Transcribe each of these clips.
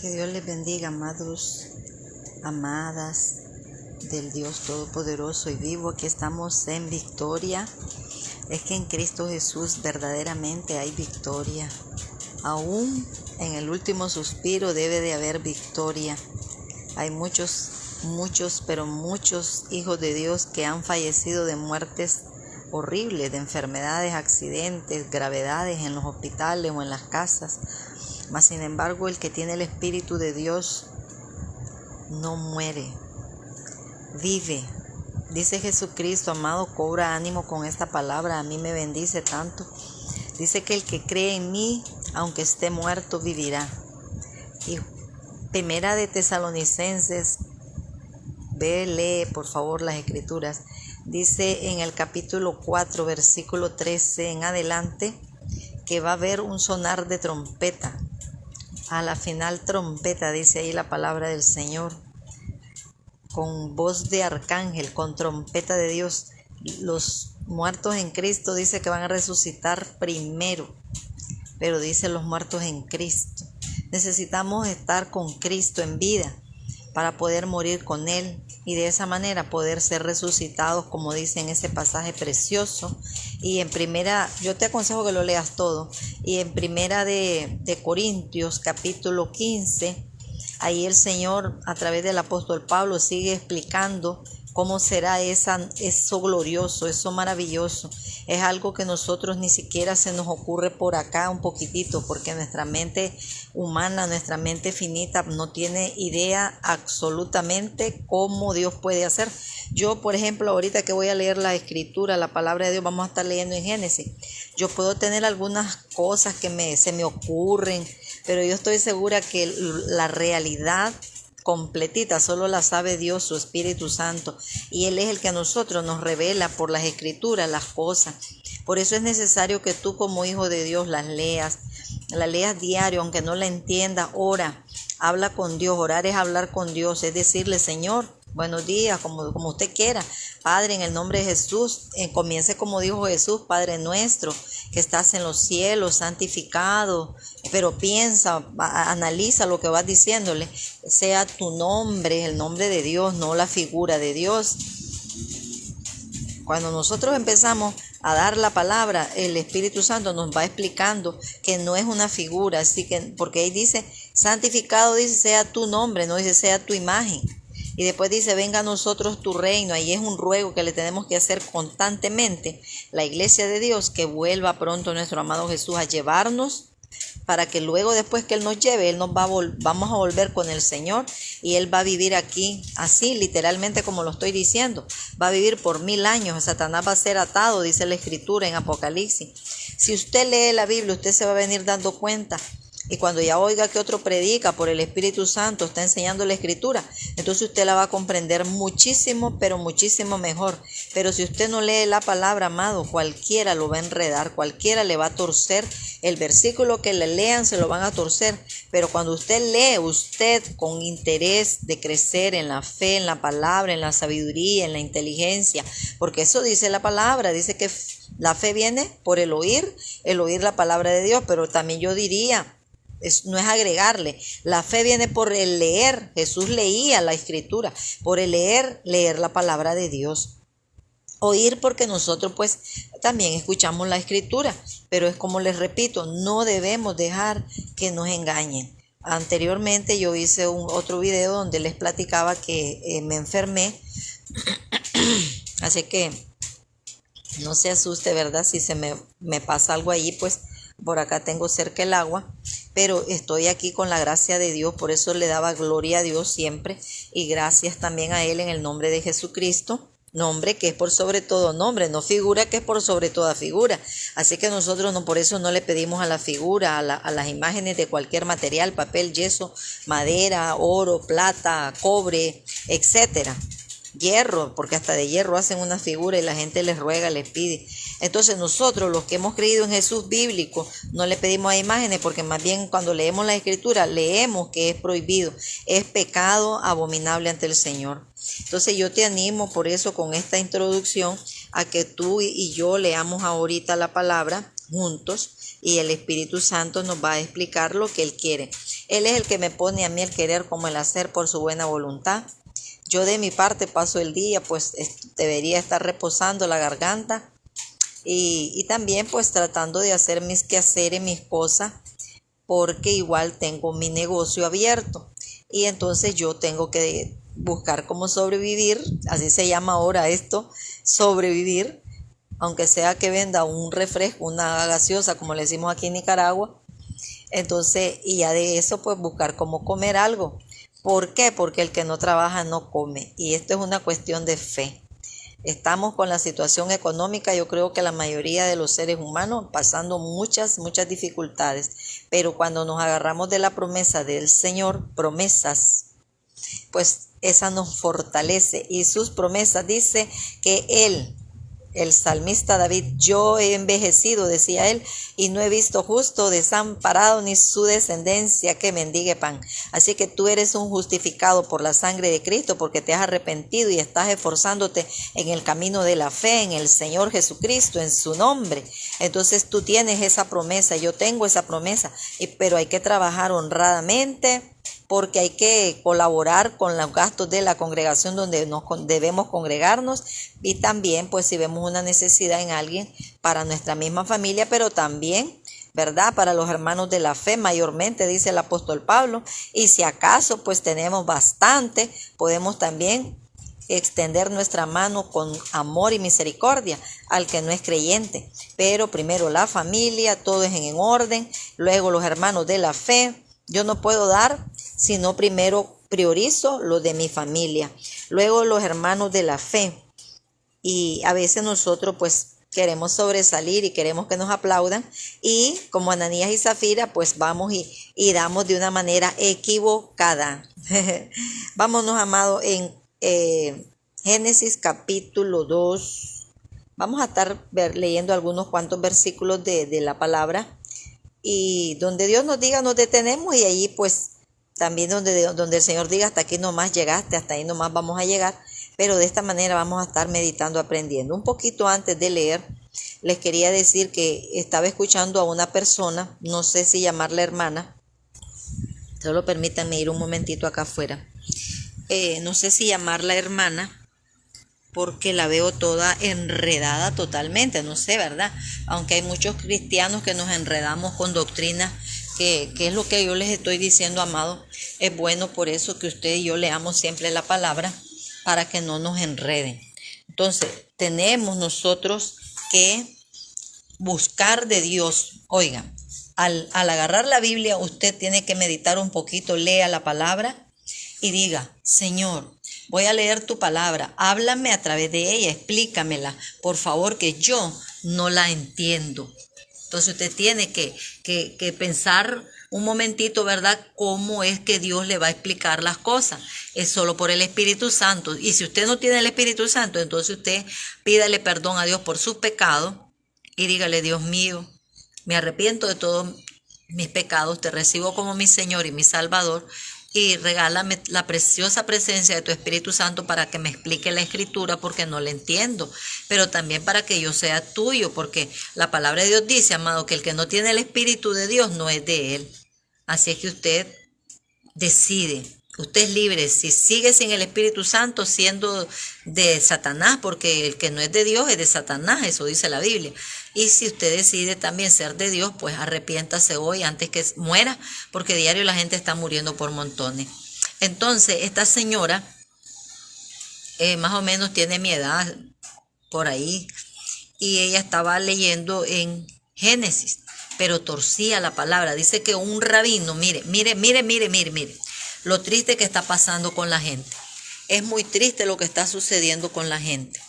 Que Dios les bendiga, amados, amadas del Dios Todopoderoso y vivo. Aquí estamos en victoria. Es que en Cristo Jesús verdaderamente hay victoria. Aún en el último suspiro debe de haber victoria. Hay muchos hijos de Dios que han fallecido de muertes horribles, de enfermedades, accidentes, gravedades en los hospitales o en las casas. Mas sin embargo, el que tiene el Espíritu de Dios no muere, vive. Dice Jesucristo, amado, cobra ánimo con esta palabra, a mí me bendice tanto. Dice que el que cree en mí, aunque esté muerto, vivirá. Y Primera de Tesalonicenses, lee por favor las escrituras. Dice en el capítulo 4, versículo 13 en adelante, que va a haber un sonar de trompeta. A la final trompeta, dice ahí la palabra del Señor, con voz de arcángel, con trompeta de Dios. Los muertos en Cristo dice que van a resucitar primero, pero dice los muertos en Cristo. Necesitamos estar con Cristo en vida para poder morir con Él y de esa manera poder ser resucitados, como dice en ese pasaje precioso. Y en primera, yo te aconsejo que lo leas todo, y en primera de Corintios capítulo 15, ahí el Señor a través del apóstol Pablo sigue explicando cómo será eso glorioso, eso maravilloso. Es algo que nosotros ni siquiera se nos ocurre por acá un poquitito, porque nuestra mente humana, nuestra mente finita no tiene idea absolutamente cómo Dios puede hacer. Yo, por ejemplo, ahorita que voy a leer la escritura, la palabra de Dios, vamos a estar leyendo en Génesis. Yo puedo tener algunas cosas que se me ocurren, pero yo estoy segura que la realidad completita solo la sabe Dios, su Espíritu Santo, y Él es el que a nosotros nos revela por las escrituras las cosas. Por eso es necesario que tú como hijo de Dios la leas diario, aunque no la entiendas. Ora, habla con Dios. Orar es hablar con Dios, es decirle: Señor, buenos días, como usted quiera. Padre, en el nombre de Jesús, comience como dijo Jesús: Padre nuestro que estás en los cielos, santificado. Pero piensa, analiza lo que vas diciéndole. Sea tu nombre, el nombre de Dios, no la figura de Dios. Cuando nosotros empezamos a dar la palabra, el Espíritu Santo nos va explicando que no es una figura, así que, porque ahí dice santificado, dice sea tu nombre, no dice sea tu imagen. Y después dice: venga a nosotros tu reino. Ahí es un ruego que le tenemos que hacer constantemente la iglesia de Dios, que vuelva pronto nuestro amado Jesús a llevarnos, para que luego, después que Él nos lleve, vamos a volver con el Señor, y Él va a vivir aquí, así literalmente como lo estoy diciendo. Va a vivir por 1000 años. Satanás va a ser atado, dice la escritura en Apocalipsis. Si usted lee la Biblia, usted se va a venir dando cuenta. Y cuando ya oiga que otro predica por el Espíritu Santo, está enseñando la escritura, entonces usted la va a comprender muchísimo, pero muchísimo mejor. Pero si usted no lee la palabra, amado, cualquiera lo va a enredar, cualquiera le va a torcer. El versículo que le lean se lo van a torcer. Pero cuando usted lee, usted con interés de crecer en la fe, en la palabra, en la sabiduría, en la inteligencia, porque eso dice la palabra, dice que la fe viene por el oír la palabra de Dios. Pero también yo diría, no es agregarle, la fe viene por el leer. Jesús leía la escritura, por el leer la palabra de Dios. Oír porque nosotros pues también escuchamos la escritura, pero es como les repito, no debemos dejar que nos engañen. Anteriormente yo hice otro video donde les platicaba que me enfermé, así que no se asuste, ¿verdad? Si se me pasa algo allí, pues por acá tengo cerca el agua, pero estoy aquí con la gracia de Dios. Por eso le daba gloria a Dios siempre, y gracias también a Él en el nombre de Jesucristo. Nombre que es por sobre todo nombre, no figura que es por sobre toda figura. Así que nosotros por eso no le pedimos a la figura, a las imágenes de cualquier material, papel, yeso, madera, oro, plata, cobre, etcétera. Hierro, porque hasta de hierro hacen una figura y la gente les ruega, les pide. Entonces nosotros, los que hemos creído en Jesús bíblico, no le pedimos a imágenes, porque más bien cuando leemos la escritura, leemos que es prohibido, es pecado abominable ante el Señor. Entonces yo te animo por eso, con esta introducción, a que tú y yo leamos ahorita la palabra juntos y el Espíritu Santo nos va a explicar lo que Él quiere. Él es el que me pone a mí el querer como el hacer por su buena voluntad. Yo de mi parte paso el día, pues debería estar reposando la garganta y también pues tratando de hacer mis quehaceres, mis cosas, porque igual tengo mi negocio abierto y entonces yo tengo que buscar cómo sobrevivir, así se llama ahora esto, sobrevivir, aunque sea que venda un refresco, una gaseosa, como le decimos aquí en Nicaragua. Entonces, y ya de eso, pues buscar cómo comer algo. ¿Por qué? Porque el que no trabaja no come. Y esto es una cuestión de fe. Estamos con la situación económica, yo creo que la mayoría de los seres humanos pasando muchas dificultades. Pero cuando nos agarramos de la promesa del Señor, promesas, pues esa nos fortalece. Y sus promesas dice que Él, el salmista David, yo he envejecido, decía él, y no he visto justo desamparado ni su descendencia que mendigue pan. Así que tú eres un justificado por la sangre de Cristo porque te has arrepentido y estás esforzándote en el camino de la fe, en el Señor Jesucristo, en su nombre. Entonces tú tienes esa promesa, yo tengo esa promesa, pero hay que trabajar honradamente, porque hay que colaborar con los gastos de la congregación donde nos debemos congregarnos y también pues si vemos una necesidad en alguien para nuestra misma familia, pero también, ¿verdad? Para los hermanos de la fe mayormente, dice el apóstol Pablo, y si acaso pues tenemos bastante, podemos también extender nuestra mano con amor y misericordia al que no es creyente, pero primero la familia, todo es en orden, luego los hermanos de la fe. Yo no puedo dar, sino primero priorizo lo de mi familia, luego los hermanos de la fe. Y a veces nosotros pues queremos sobresalir y queremos que nos aplaudan y como Ananías y Zafira pues vamos y damos de una manera equivocada. Vámonos, amado, en Génesis capítulo 2. Vamos a estar leyendo algunos cuantos versículos de la palabra. Y donde Dios nos diga nos detenemos y allí pues también donde el Señor diga hasta aquí nomás llegaste, hasta ahí nomás vamos a llegar, pero de esta manera vamos a estar meditando, aprendiendo. Un poquito antes de leer les quería decir que estaba escuchando a una persona, no sé si llamarla hermana, solo permítanme ir un momentito acá afuera, no sé si llamarla hermana, porque la veo toda enredada totalmente, no sé, ¿verdad? Aunque hay muchos cristianos que nos enredamos con doctrinas, que es lo que yo les estoy diciendo, amado. Es bueno por eso que usted y yo leamos siempre la palabra, para que no nos enreden. Entonces, tenemos nosotros que buscar de Dios. Oiga, al agarrar la Biblia, usted tiene que meditar un poquito, lea la palabra y diga, Señor, voy a leer tu palabra, háblame a través de ella, explícamela, por favor, que yo no la entiendo. Entonces usted tiene que pensar un momentito, ¿verdad?, cómo es que Dios le va a explicar las cosas. Es solo por el Espíritu Santo. Y si usted no tiene el Espíritu Santo, entonces usted pídale perdón a Dios por sus pecados y dígale, Dios mío, me arrepiento de todos mis pecados, te recibo como mi Señor y mi Salvador, y regálame la preciosa presencia de tu Espíritu Santo para que me explique la Escritura porque no la entiendo, pero también para que yo sea tuyo, porque la palabra de Dios dice, amado, que el que no tiene el Espíritu de Dios no es de Él. Así es que usted decide, usted es libre, si sigue sin el Espíritu Santo siendo de Satanás, porque el que no es de Dios es de Satanás, eso dice la Biblia. Y si usted decide también ser de Dios, pues arrepiéntase hoy antes que muera, porque diario la gente está muriendo por montones. Entonces, esta señora más o menos tiene mi edad por ahí, y ella estaba leyendo en Génesis, pero torcía la palabra. Dice que un rabino, mire, lo triste que está pasando con la gente. Es muy triste lo que está sucediendo con la gente.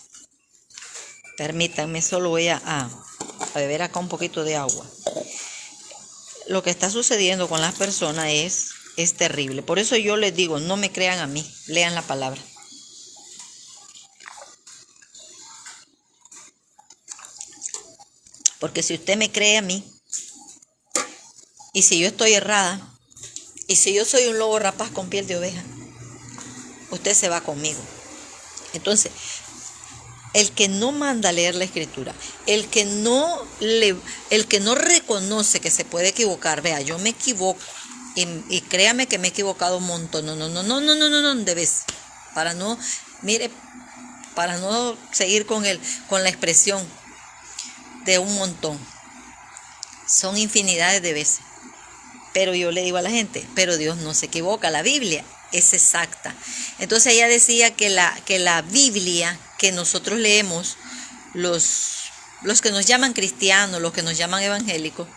Permítanme, solo voy a beber acá un poquito de agua. Lo que está sucediendo con las personas es terrible. Por eso yo les digo, no me crean a mí, lean la palabra. Porque si usted me cree a mí, y si yo estoy errada, y si yo soy un lobo rapaz con piel de oveja, usted se va conmigo. Entonces, el que no manda a leer la escritura, el que no reconoce que se puede equivocar, vea, yo me equivoco y créame que me he equivocado un montón, no, de veces, para no, mire, para no seguir con la expresión de un montón, son infinidades de veces. Pero yo le digo a la gente, pero Dios no se equivoca, la Biblia es exacta. Entonces ella decía que la Biblia que nosotros leemos, los que nos llaman cristianos, los que nos llaman evangélicos,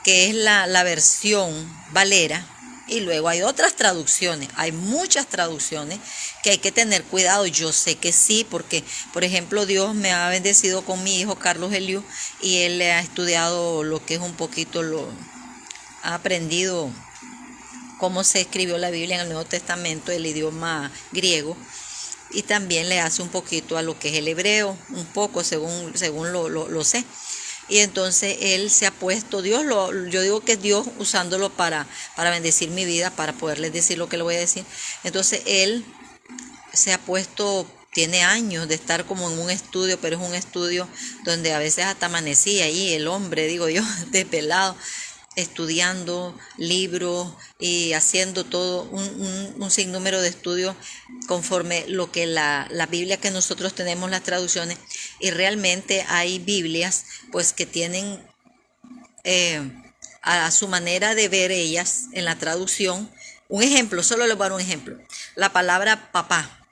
que es la versión Valera, y luego hay otras traducciones, hay muchas traducciones que hay que tener cuidado. Yo sé que sí, porque por ejemplo Dios me ha bendecido con mi hijo Carlos Eliu y él ha estudiado lo que es un poquito, ha aprendido cómo se escribió la Biblia en el Nuevo Testamento, el idioma griego, y también le hace un poquito a lo que es el hebreo, un poco según lo sé. Y entonces él se ha puesto, yo digo que es Dios usándolo para bendecir mi vida, para poderles decir lo que le voy a decir. Entonces él se ha puesto, tiene años de estar como en un estudio, pero es un estudio donde a veces hasta amanecía ahí el hombre, digo yo, desvelado, estudiando libros y haciendo todo un sinnúmero de estudios conforme lo que la Biblia que nosotros tenemos, las traducciones, y realmente hay Biblias pues que tienen a su manera de ver ellas en la traducción. Un ejemplo, solo les voy a dar un ejemplo, la palabra papá,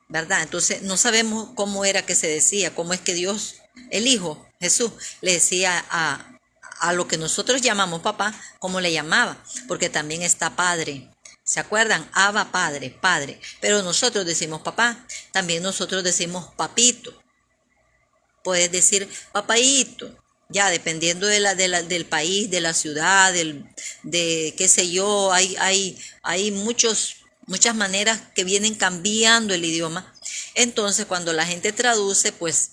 ¿verdad? Entonces no sabemos cómo era que se decía, cómo es que Dios, el Hijo, Jesús, le decía a lo que nosotros llamamos papá, como le llamaba, porque también está padre. ¿Se acuerdan? Abba, padre, padre. Pero nosotros decimos papá, también nosotros decimos papito. Puedes decir papaíto, ya dependiendo del país, de la ciudad, de qué sé yo, hay muchas maneras que vienen cambiando el idioma. Entonces, cuando la gente traduce, pues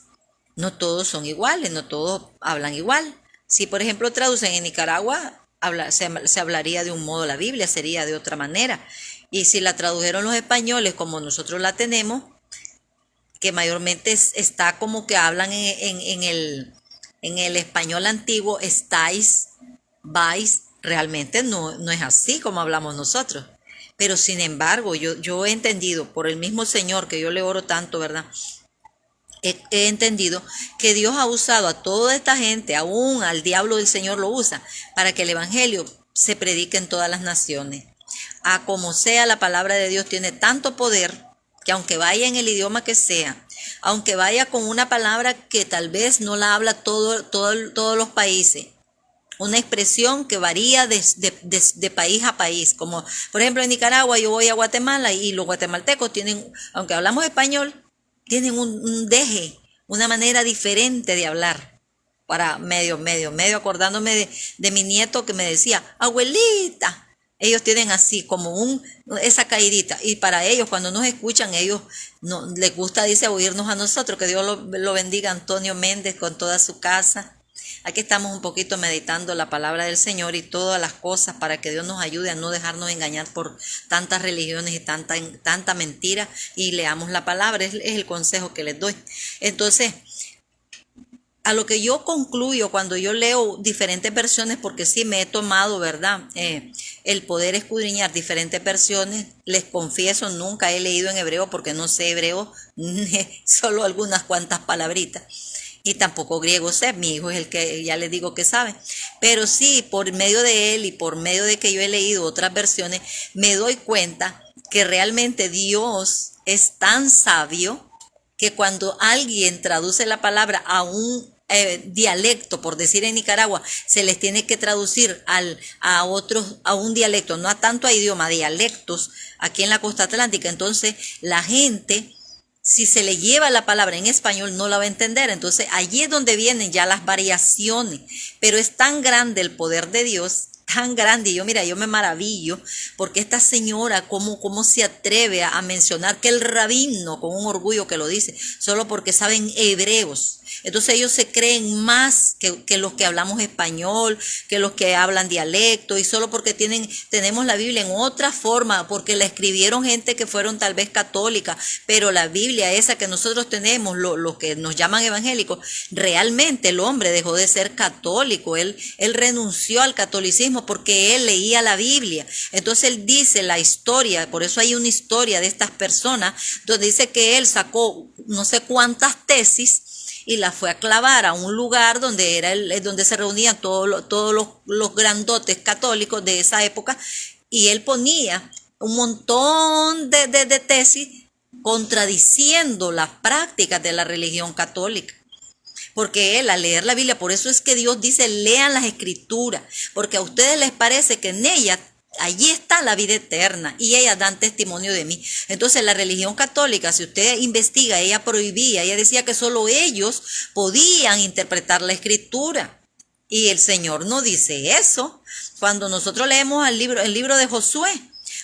no todos son iguales, no todos hablan igual. Si, por ejemplo, traducen en Nicaragua, se hablaría de un modo la Biblia, sería de otra manera. Y si la tradujeron los españoles como nosotros la tenemos, que mayormente está como que hablan en el español antiguo, estáis, vais, realmente no es así como hablamos nosotros. Pero sin embargo, yo he entendido por el mismo Señor que yo le oro tanto, ¿verdad? He entendido que Dios ha usado a toda esta gente, aún al diablo del Señor lo usa, para que el evangelio se predique en todas las naciones. A como sea, la palabra de Dios tiene tanto poder que aunque vaya en el idioma que sea, aunque vaya con una palabra que tal vez no la habla todos los países, una expresión que varía de país a país, como por ejemplo en Nicaragua yo voy a Guatemala y los guatemaltecos tienen, aunque hablamos español, tienen un deje, una manera diferente de hablar. Para medio acordándome de mi nieto que me decía, abuelita. Ellos tienen así como esa caidita. Y para ellos, cuando nos escuchan, ellos no les gusta, dice, oírnos a nosotros. Que Dios lo bendiga, Antonio Méndez, con toda su casa. Aquí estamos un poquito meditando la palabra del Señor y todas las cosas para que Dios nos ayude a no dejarnos engañar por tantas religiones y tanta mentira, y leamos la palabra, es el consejo que les doy. Entonces, a lo que yo concluyo cuando yo leo diferentes versiones, porque sí me he tomado, ¿verdad? El poder escudriñar diferentes versiones, les confieso, nunca he leído en hebreo porque no sé hebreo, solo algunas cuantas palabritas. Y tampoco griego sé, mi hijo es el que ya les digo que sabe. Pero sí, por medio de él y por medio de que yo he leído otras versiones, me doy cuenta que realmente Dios es tan sabio que cuando alguien traduce la palabra a un dialecto, por decir en Nicaragua, se les tiene que traducir a un dialecto, no a tanto a idioma, dialectos aquí en la costa atlántica. Entonces la gente, si se le lleva la palabra en español, no la va a entender. Entonces allí es donde vienen ya las variaciones. Pero es tan grande el poder de Dios, tan grande. Y yo me maravillo porque esta señora, cómo se atreve a mencionar que el rabino, con un orgullo que lo dice, solo porque saben hebreos. Entonces ellos se creen más que los que hablamos español, que los que hablan dialecto, y solo porque tenemos la Biblia en otra forma, porque la escribieron gente que fueron tal vez católicas, pero la Biblia esa que nosotros tenemos, lo que nos llaman evangélicos, realmente el hombre dejó de ser católico, él renunció al catolicismo porque él leía la Biblia. Entonces él dice la historia, por eso hay una historia de estas personas, donde dice que él sacó no sé cuántas tesis y las fue a clavar a un lugar donde donde se reunían todos los grandotes católicos de esa época, y él ponía un montón de tesis contradiciendo las prácticas de la religión católica. Porque él, al leer la Biblia, por eso es que Dios dice, lean las escrituras, porque a ustedes les parece que en ellas allí está la vida eterna y ellas dan testimonio de mí. Entonces la religión católica, si usted investiga, ella prohibía, ella decía que solo ellos podían interpretar la escritura. Y el Señor no dice eso. Cuando nosotros leemos el libro de Josué,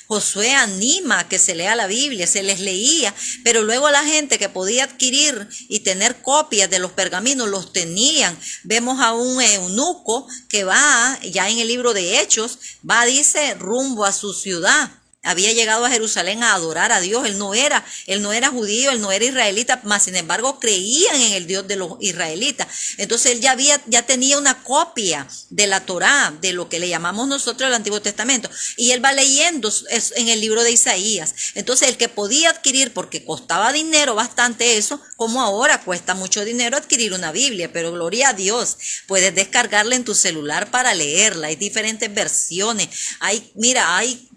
Josué anima a que se lea la Biblia, se les leía, pero luego la gente que podía adquirir y tener copias de los pergaminos los tenían. Vemos a un eunuco que va, ya en el libro de Hechos, dice, rumbo a su ciudad. Había llegado a Jerusalén a adorar a Dios. Él no era judío, él no era israelita, mas sin embargo creían en el Dios de los israelitas. Entonces él ya tenía una copia de la Torá, de lo que le llamamos nosotros el Antiguo Testamento. Y él va leyendo en el libro de Isaías. Entonces el que podía adquirir, porque costaba dinero bastante eso, como ahora cuesta mucho dinero adquirir una Biblia, pero gloria a Dios, puedes descargarla en tu celular para leerla. Hay diferentes versiones.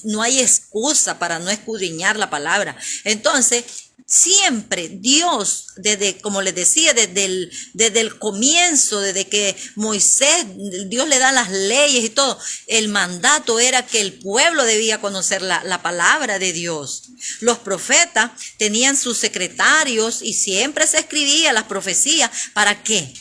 No hay excusa para no escudriñar la palabra. Entonces, siempre Dios, como les decía, desde el comienzo, desde que Moisés, Dios le da las leyes y todo, el mandato era que el pueblo debía conocer la palabra de Dios. Los profetas tenían sus secretarios y siempre se escribía las profecías. ¿Para qué?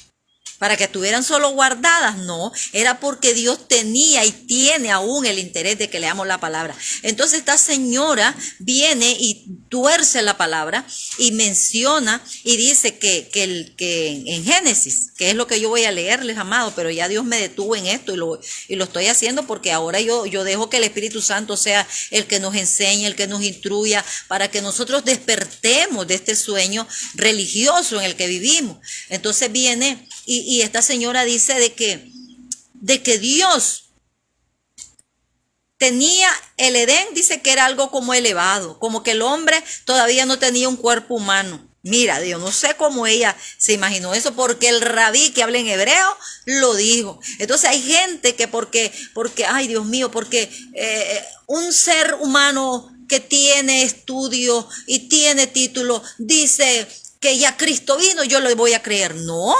Para que estuvieran solo guardadas, no, era porque Dios tenía y tiene aún el interés de que leamos la palabra. Entonces esta señora viene y tuerce la palabra y menciona y dice que en Génesis, que es lo que yo voy a leerles, amados, pero ya Dios me detuvo en esto y lo estoy haciendo porque ahora yo dejo que el Espíritu Santo sea el que nos enseñe, el que nos instruya, para que nosotros despertemos de este sueño religioso en el que vivimos. Entonces viene y esta señora dice de que Dios tenía el Edén, dice que era algo como elevado, como que el hombre todavía no tenía un cuerpo humano. Mira, yo no sé cómo ella se imaginó eso, porque el rabí que habla en hebreo lo dijo. Entonces hay gente que porque ay Dios mío, porque un ser humano que tiene estudio y tiene título dice que ya Cristo vino, yo le voy a creer. No.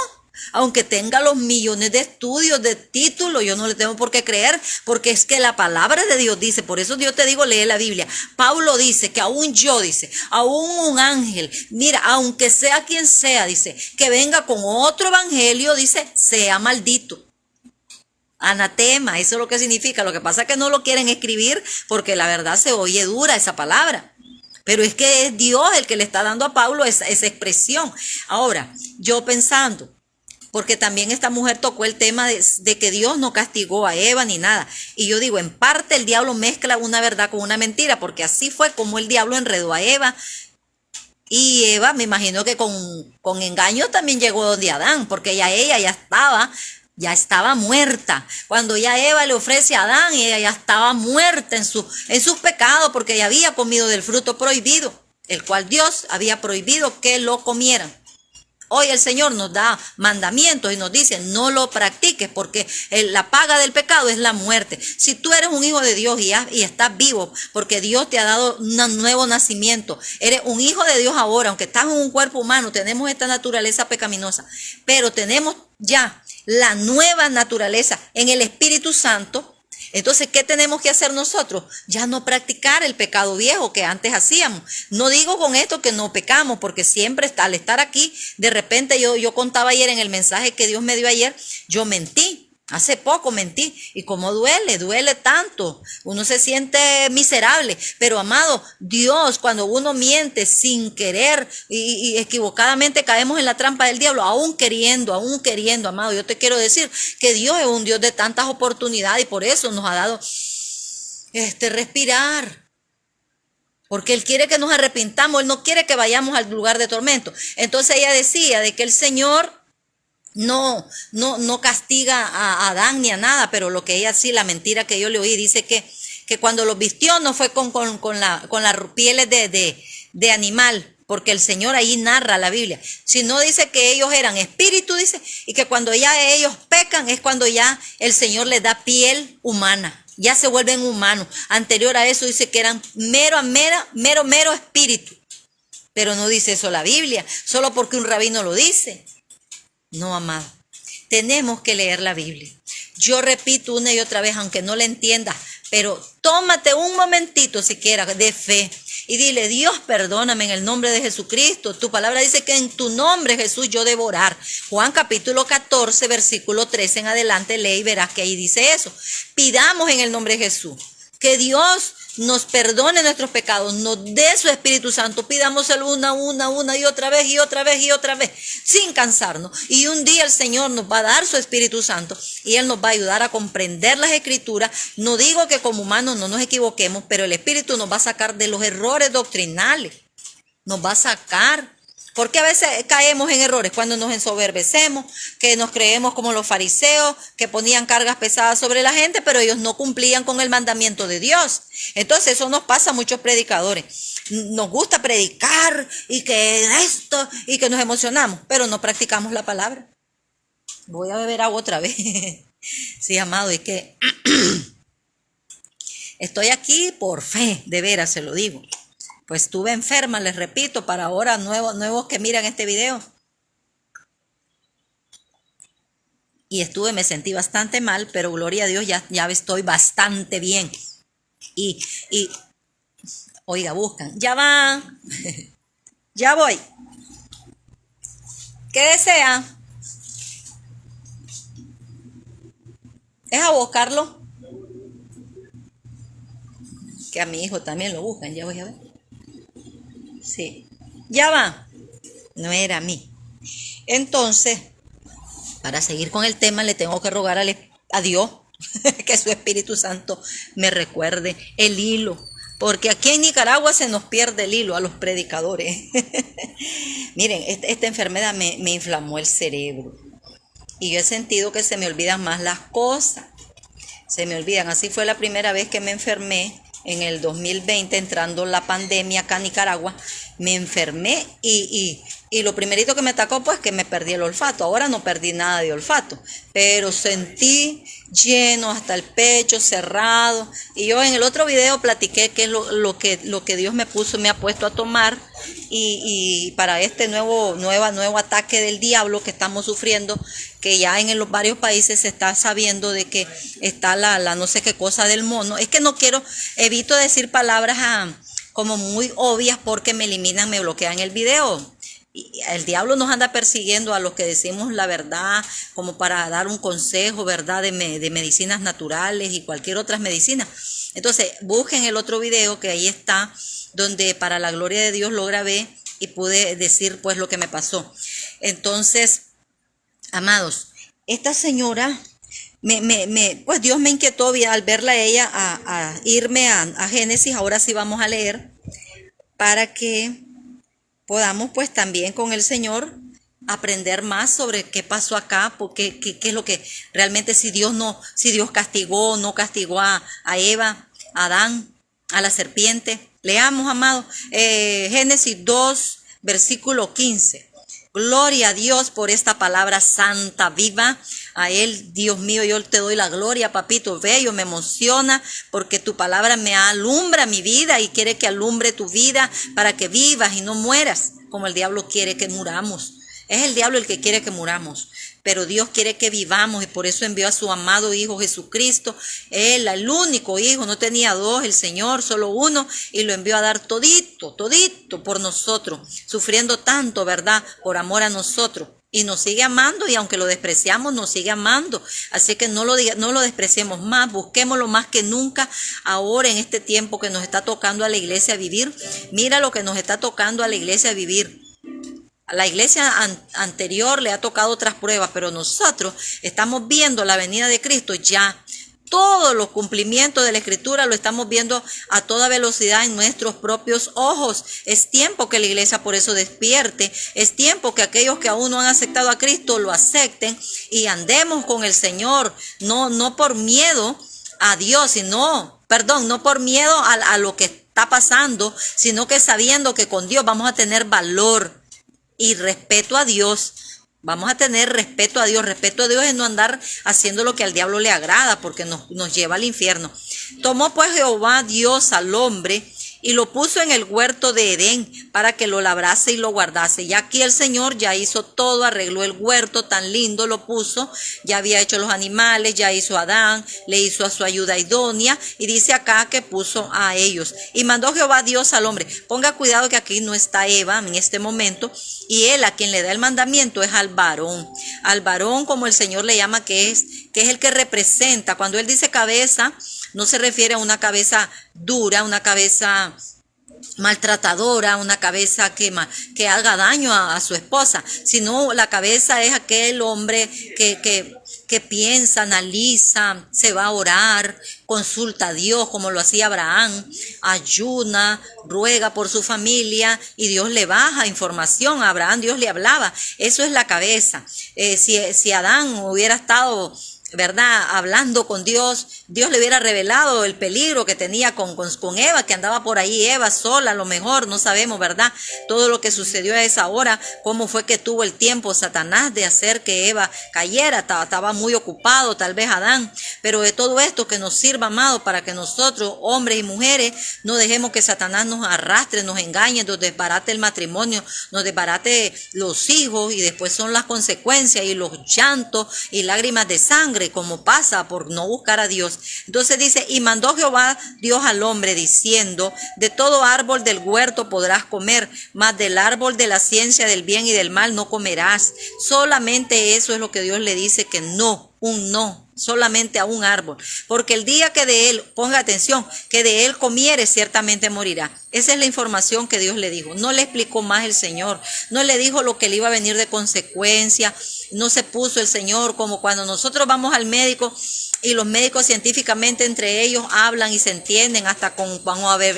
Aunque tenga los millones de estudios, de títulos, yo no le tengo por qué creer, porque es que la palabra de Dios dice, por eso Dios te digo, lee la Biblia. Pablo dice que aún yo, dice, aún un ángel, mira, aunque sea quien sea, dice, que venga con otro evangelio, dice, sea maldito. Anatema, eso es lo que significa. Lo que pasa es que no lo quieren escribir porque la verdad se oye dura esa palabra. Pero es que es Dios el que le está dando a Pablo esa expresión. Ahora, yo pensando, porque también esta mujer tocó el tema de que Dios no castigó a Eva ni nada. Y yo digo, en parte el diablo mezcla una verdad con una mentira, porque así fue como el diablo enredó a Eva. Y Eva, me imagino que con engaño también llegó donde Adán, porque ella ya estaba muerta. Cuando ya Eva le ofrece a Adán, ella ya estaba muerta en sus pecados, porque ella había comido del fruto prohibido, el cual Dios había prohibido que lo comieran. Hoy el Señor nos da mandamientos y nos dice, no lo practiques porque la paga del pecado es la muerte. Si tú eres un hijo de Dios y estás vivo porque Dios te ha dado un nuevo nacimiento, eres un hijo de Dios ahora, aunque estás en un cuerpo humano, tenemos esta naturaleza pecaminosa, pero tenemos ya la nueva naturaleza en el Espíritu Santo. Entonces, ¿qué tenemos que hacer nosotros? Ya no practicar el pecado viejo que antes hacíamos. No digo con esto que no pecamos, porque siempre al estar aquí, de repente yo contaba ayer en el mensaje que Dios me dio ayer, yo mentí. Hace poco mentí y como duele tanto, uno se siente miserable, pero amado, Dios cuando uno miente sin querer y equivocadamente caemos en la trampa del diablo, aún queriendo, amado, yo te quiero decir que Dios es un Dios de tantas oportunidades y por eso nos ha dado respirar. Porque Él quiere que nos arrepintamos, Él no quiere que vayamos al lugar de tormento. Entonces ella decía de que el Señor no castiga a Adán ni a nada, pero lo que ella sí, la mentira que yo le oí, dice que cuando los vistió no fue con las pieles de animal, porque el Señor ahí narra la Biblia, sino dice que ellos eran espíritu, dice, y que cuando ya ellos pecan es cuando ya el Señor les da piel humana, ya se vuelven humanos. Anterior a eso dice que eran mero espíritu, pero no dice eso la Biblia, solo porque un rabino lo dice. No, amado, tenemos que leer la Biblia. Yo repito una y otra vez, aunque no la entiendas, pero tómate un momentito siquiera de fe y dile: Dios, perdóname en el nombre de Jesucristo. Tu palabra dice que en tu nombre, Jesús, yo debo orar. Juan capítulo 14, versículo 13 en adelante, lee y verás que ahí dice eso. Pidamos en el nombre de Jesús que Dios nos perdone nuestros pecados, nos dé su Espíritu Santo, pidámoselo una y otra vez, sin cansarnos. Y un día el Señor nos va a dar su Espíritu Santo y Él nos va a ayudar a comprender las Escrituras. No digo que como humanos no nos equivoquemos, pero el Espíritu nos va a sacar de los errores doctrinales, nos va a sacar. Porque a veces caemos en errores cuando nos ensoberbecemos, que nos creemos como los fariseos, que ponían cargas pesadas sobre la gente, pero ellos no cumplían con el mandamiento de Dios. Entonces eso nos pasa a muchos predicadores. Nos gusta predicar y que esto y que nos emocionamos, pero no practicamos la palabra. Voy a beber agua otra vez. Sí, amado, es que estoy aquí por fe, de veras se lo digo. Pues estuve enferma, les repito, para ahora nuevos que miran este video. Y me sentí bastante mal, pero gloria a Dios, ya estoy bastante bien. Y oiga, buscan, ya van, ya voy. ¿Qué desea? ¿Es a buscarlo? Que a mi hijo también lo buscan, ya voy a ver. Sí, ya va, no era a mí. Entonces, para seguir con el tema, le tengo que rogar a Dios que su Espíritu Santo me recuerde el hilo, porque aquí en Nicaragua se nos pierde el hilo a los predicadores. Miren, esta enfermedad me inflamó el cerebro y yo he sentido que se me olvidan más las cosas, se me olvidan. Así fue la primera vez que me enfermé. En el 2020, entrando la pandemia acá en Nicaragua, me enfermé y lo primerito que me atacó, pues que me perdí el olfato. Ahora no perdí nada de olfato, pero sentí lleno hasta el pecho, cerrado. Y yo en el otro video platiqué qué es lo que Dios me ha puesto a tomar y para este nuevo ataque del diablo que estamos sufriendo, que ya en los varios países se está sabiendo de que está la no sé qué cosa del mono. Es que evito decir palabras como muy obvias porque me eliminan, me bloquean el video. Y el diablo nos anda persiguiendo a los que decimos la verdad, como para dar un consejo, ¿verdad?, de medicinas naturales y cualquier otra medicina. Entonces, busquen el otro video que ahí está, donde para la gloria de Dios lo grabé y pude decir pues lo que me pasó. Entonces, amados, esta señora, pues Dios me inquietó al verla a ella a irme a Génesis. Ahora sí vamos a leer para que podamos pues también con el Señor aprender más sobre qué pasó acá, porque qué es lo que realmente, si Dios castigó o no castigó a Eva, a Adán, a la serpiente. Leamos, amados, Génesis 2, versículo 15. Gloria a Dios por esta palabra santa, viva. A Él, Dios mío, yo te doy la gloria, papito bello, me emociona porque tu palabra me alumbra mi vida y quiere que alumbre tu vida para que vivas y no mueras, como el diablo quiere que muramos. Es el diablo el que quiere que muramos, pero Dios quiere que vivamos y por eso envió a su amado Hijo Jesucristo. Él, el único Hijo, no tenía dos, el Señor, solo uno, y lo envió a dar todito por nosotros, sufriendo tanto, ¿verdad?, por amor a nosotros. y nos sigue amando, y aunque lo despreciamos, nos sigue amando. Así que no lo despreciemos más, busquémoslo más que nunca ahora en este tiempo que nos está tocando a la iglesia vivir. Mira lo que nos está tocando a la iglesia vivir. A la iglesia anterior le ha tocado otras pruebas, pero nosotros estamos viendo la venida de Cristo ya. Todos los cumplimientos de la Escritura lo estamos viendo a toda velocidad en nuestros propios ojos. Es tiempo que la iglesia por eso despierte. Es tiempo que aquellos que aún no han aceptado a Cristo lo acepten y andemos con el Señor. No por miedo a Dios, no por miedo a lo que está pasando, sino que sabiendo que con Dios vamos a tener valor y respeto a Dios. Vamos a tener respeto a Dios. Respeto a Dios es no andar haciendo lo que al diablo le agrada, porque nos lleva al infierno. Tomó pues Jehová Dios al hombre y lo puso en el huerto de Edén para que lo labrase y lo guardase. Y aquí el Señor ya hizo todo, arregló el huerto, tan lindo lo puso, ya había hecho los animales, ya hizo a Adán, le hizo a su ayuda idónea, y dice acá que puso a ellos. Y mandó Jehová Dios al hombre. Ponga cuidado que aquí no está Eva en este momento, y él a quien le da el mandamiento es al varón como el Señor le llama, que es el que representa. Cuando él dice cabeza, no se refiere a una cabeza dura, una cabeza maltratadora, una cabeza que haga daño a su esposa, sino la cabeza es aquel hombre que piensa, analiza, se va a orar, consulta a Dios como lo hacía Abraham, ayuna, ruega por su familia y Dios le baja información. A Abraham Dios le hablaba. Eso es la cabeza. Si Adán hubiera estado, ¿verdad?, hablando con Dios, Dios le hubiera revelado el peligro que tenía con Eva, que andaba por ahí Eva sola, a lo mejor, no sabemos, ¿verdad?, todo lo que sucedió a esa hora, cómo fue que tuvo el tiempo Satanás de hacer que Eva cayera. Estaba muy ocupado, tal vez Adán, pero de todo esto que nos sirva, amado, para que nosotros, hombres y mujeres, no dejemos que Satanás nos arrastre, nos engañe, nos desbarate el matrimonio, nos desbarate los hijos, y después son las consecuencias y los llantos y lágrimas de sangre, como pasa por no buscar a Dios. Entonces dice, y mandó Jehová Dios al hombre diciendo, de todo árbol del huerto podrás comer, mas del árbol de la ciencia del bien y del mal no comerás. Solamente eso es lo que Dios le dice, que no, un no, solamente a un árbol, porque el día que de él, ponga atención, que de él comiere ciertamente morirá. Esa es la información que Dios le dijo. No le explicó más el Señor, no le dijo lo que le iba a venir de consecuencia. No se puso el Señor como cuando nosotros vamos al médico y los médicos científicamente entre ellos hablan y se entienden hasta con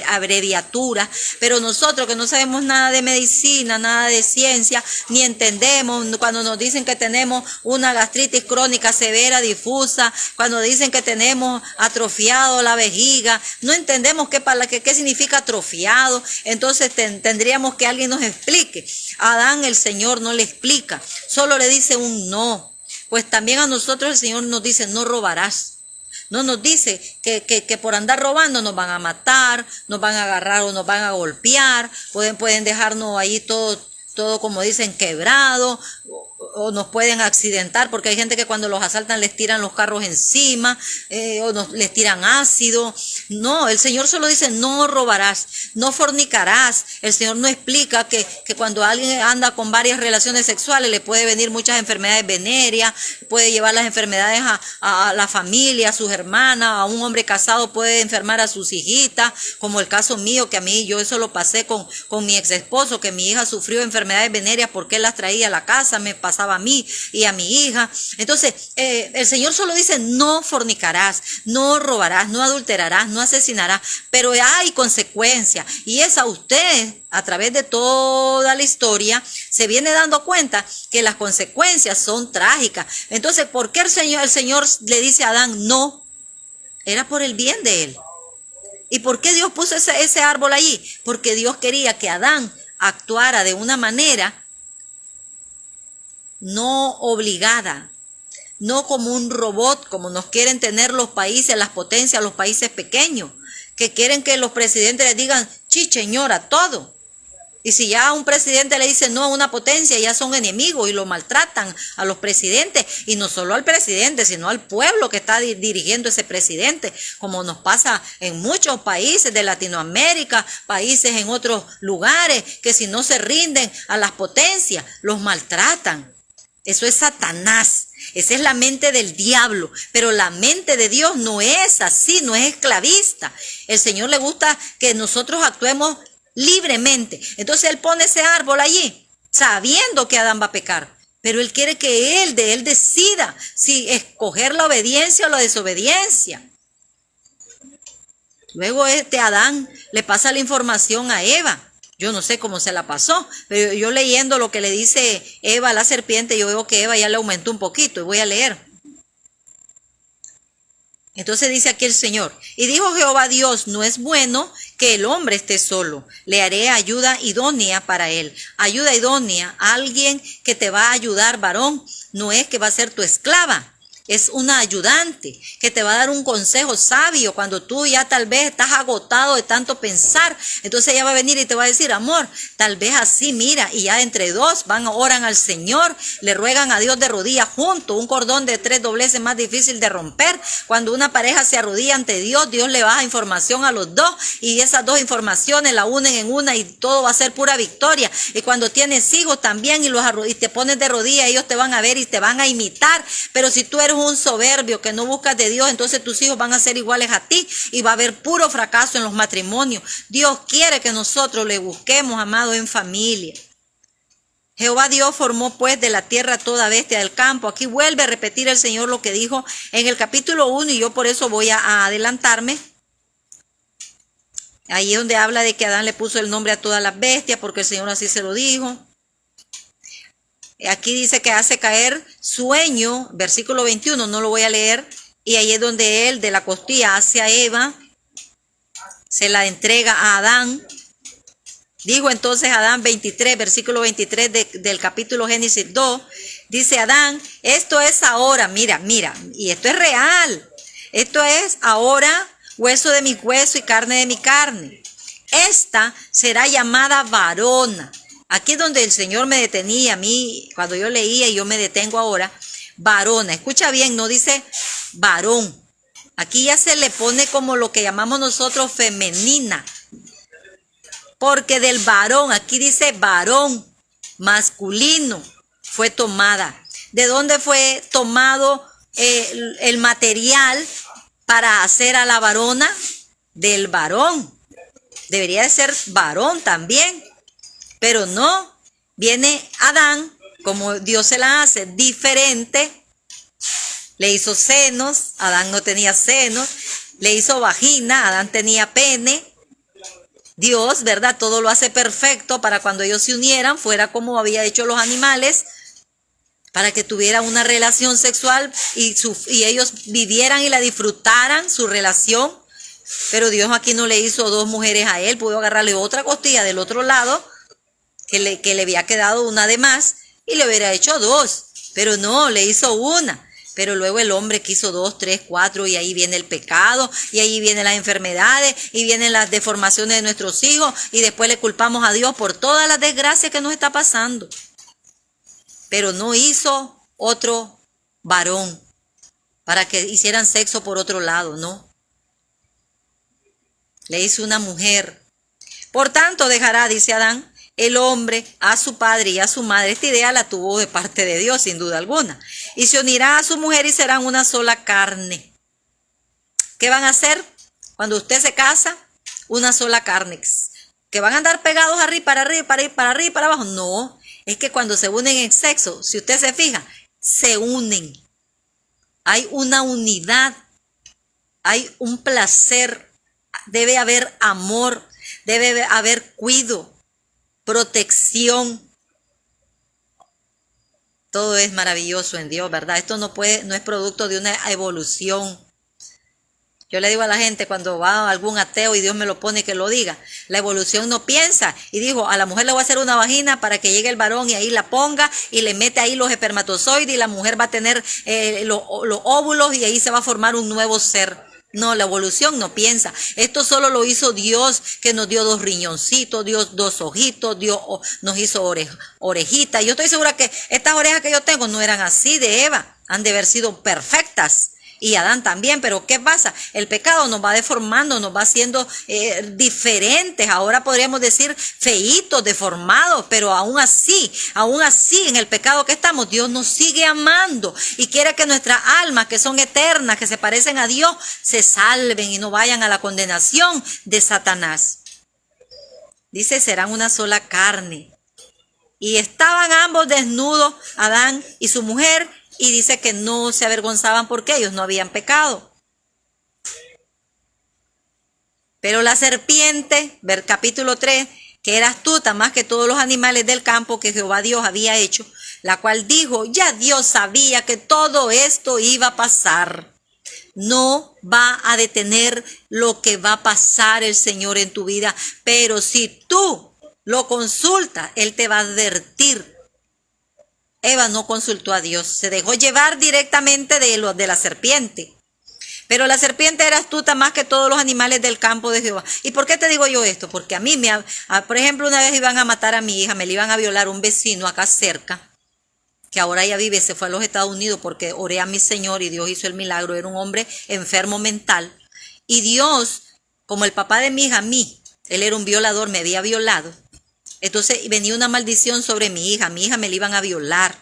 abreviaturas, pero nosotros que no sabemos nada de medicina, nada de ciencia, ni entendemos cuando nos dicen que tenemos una gastritis crónica severa, difusa, cuando dicen que tenemos atrofiado la vejiga, no entendemos qué significa atrofiado. Entonces tendríamos que alguien nos explique. A Adán el Señor no le explica, solo le dice un no. Pues también a nosotros el Señor nos dice, no robarás. No nos dice que por andar robando nos van a matar, nos van a agarrar o nos van a golpear, pueden dejarnos ahí todo como dicen, quebrado, o nos pueden accidentar, porque hay gente que cuando los asaltan les tiran los carros encima, les tiran ácido. No, el Señor solo dice, no robarás, no fornicarás. El Señor no explica que cuando alguien anda con varias relaciones sexuales le puede venir muchas enfermedades venéreas, puede llevar las enfermedades a la familia, a sus hermanas. A un hombre casado puede enfermar a sus hijitas, como el caso mío, que a mí, yo eso lo pasé con mi ex esposo, que mi hija sufrió enfermedades venéreas porque él las traía a la casa, me pasaba a mí y a mi hija. Entonces el Señor solo dice, no fornicarás, no robarás, no adulterarás, no asesinarás, pero hay consecuencias, y esa usted a través de toda la historia se viene dando cuenta que las consecuencias son trágicas. Entonces, ¿por qué el Señor le dice a Adán no? Era por el bien de él. ¿Y por qué Dios puso ese árbol allí? Porque Dios quería que Adán actuara de una manera no obligada, no como un robot, como nos quieren tener los países, las potencias, los países pequeños, que quieren que los presidentes les digan, sí, señora, todo. Y si ya a un presidente le dice no a una potencia, ya son enemigos y lo maltratan a los presidentes, y no solo al presidente, sino al pueblo que está dirigiendo ese presidente, como nos pasa en muchos países de Latinoamérica, países en otros lugares, que si no se rinden a las potencias, los maltratan. Eso es Satanás. Esa es la mente del diablo. Pero la mente de Dios no es así, no es esclavista. El Señor le gusta que nosotros actuemos libremente. Entonces Él pone ese árbol allí, sabiendo que Adán va a pecar. Pero Él quiere que Él decida si escoger la obediencia o la desobediencia. Luego Adán le pasa la información a Eva. Yo no sé cómo se la pasó, pero yo leyendo lo que le dice Eva a la serpiente, yo veo que Eva ya le aumentó un poquito y voy a leer. Entonces dice aquí el Señor, y dijo Jehová Dios, no es bueno que el hombre esté solo, le haré ayuda idónea para él. Ayuda idónea, alguien que te va a ayudar, varón, no es que va a ser tu esclava. Es una ayudante que te va a dar un consejo sabio cuando tú ya tal vez estás agotado de tanto pensar. Entonces ella va a venir y te va a decir, amor, tal vez así, mira, y ya entre dos oran al Señor, le ruegan a Dios de rodillas juntos. Un cordón de 3 dobleces es más difícil de romper. Cuando una pareja se arrodilla ante Dios, Dios le baja información a los dos y esas dos informaciones la unen en una y todo va a ser pura victoria. Y cuando tienes hijos también y te pones de rodillas, ellos te van a ver y te van a imitar. Pero si tú eres un soberbio que no buscas de Dios, entonces tus hijos van a ser iguales a ti y va a haber puro fracaso en los matrimonios. Dios quiere que nosotros le busquemos, amado, en familia. Jehová Dios formó pues de la tierra toda bestia del campo. Aquí vuelve a repetir el Señor lo que dijo en el capítulo 1 y yo por eso voy a adelantarme. Ahí es donde habla de que Adán le puso el nombre a todas las bestias porque el Señor así se lo dijo. Aquí dice que hace caer sueño, versículo 21, no lo voy a leer, y ahí es donde él de la costilla hacia Eva, se la entrega a Adán. Dijo entonces Adán 23, versículo 23 del capítulo Génesis 2, dice Adán, esto es ahora, mira, y esto es real, esto es ahora hueso de mi hueso y carne de mi carne. Esta será llamada varona. Aquí es donde el Señor me detenía a mí, cuando yo leía y yo me detengo ahora, varona. Escucha bien, no dice varón. Aquí ya se le pone como lo que llamamos nosotros femenina. Porque del varón, aquí dice varón, masculino, fue tomada. ¿De dónde fue tomado el material para hacer a la varona? Del varón. Debería de ser varón también. Pero no, viene Adán, como Dios se la hace, diferente, le hizo senos, Adán no tenía senos, le hizo vagina, Adán tenía pene. Dios, ¿verdad? Todo lo hace perfecto para cuando ellos se unieran, fuera como había hecho los animales, para que tuvieran una relación sexual y ellos vivieran y la disfrutaran, su relación. Pero Dios aquí no le hizo dos mujeres a él, pudo agarrarle otra costilla del otro lado, que le había quedado una de más y le hubiera hecho dos, pero no, le hizo una. Pero luego el hombre quiso 2, 3, 4 y ahí viene el pecado y ahí vienen las enfermedades y vienen las deformaciones de nuestros hijos y después le culpamos a Dios por todas las desgracias que nos está pasando. Pero no hizo otro varón para que hicieran sexo por otro lado, no. Le hizo una mujer. Por tanto dejará, dice Adán, el hombre a su padre y a su madre. Esta idea la tuvo de parte de Dios, sin duda alguna. Y se unirá a su mujer y serán una sola carne. ¿Qué van a hacer cuando usted se casa? Una sola carne. ¿Que van a andar pegados arriba, para arriba, para arriba y para abajo? No, es que cuando se unen en sexo, si usted se fija, se unen. Hay una unidad, hay un placer, debe haber amor, debe haber cuidado, protección. Todo es maravilloso en Dios, ¿verdad? Esto no es producto de una evolución. Yo le digo a la gente cuando va a algún ateo y Dios me lo pone que lo diga, la evolución no piensa y dijo, a la mujer le voy a hacer una vagina para que llegue el varón y ahí la ponga y le mete ahí los espermatozoides y la mujer va a tener los óvulos y ahí se va a formar un nuevo ser. No, la evolución no piensa. Esto solo lo hizo Dios, que nos dio 2 riñoncitos, Dios 2 ojitos, Dios nos hizo orejitas. Yo estoy segura que estas orejas que yo tengo no eran así de Eva, han de haber sido perfectas. Y Adán también, pero ¿qué pasa? El pecado nos va deformando, nos va haciendo diferentes, ahora podríamos decir feitos, deformados, pero aún así, en el pecado que estamos, Dios nos sigue amando y quiere que nuestras almas, que son eternas, que se parecen a Dios, se salven y no vayan a la condenación de Satanás. Dice, serán una sola carne. Y estaban ambos desnudos, Adán y su mujer, y dice que no se avergonzaban porque ellos no habían pecado. Pero la serpiente, ver capítulo 3, que era astuta más que todos los animales del campo que Jehová Dios había hecho, la cual dijo, ya Dios sabía que todo esto iba a pasar. No va a detener lo que va a pasar el Señor en tu vida, pero si tú lo consultas, Él te va a advertir. Eva no consultó a Dios, se dejó llevar directamente de la serpiente. Pero la serpiente era astuta más que todos los animales del campo de Jehová. ¿Y por qué te digo yo esto? Porque a mí, por ejemplo, una vez iban a matar a mi hija, me le iban a violar un vecino acá cerca, que ahora ella vive, se fue a los Estados Unidos porque oré a mi Señor y Dios hizo el milagro. Era un hombre enfermo mental. Y Dios, como el papá de mi hija, él era un violador, me había violado. Entonces venía una maldición sobre mi hija me la iban a violar.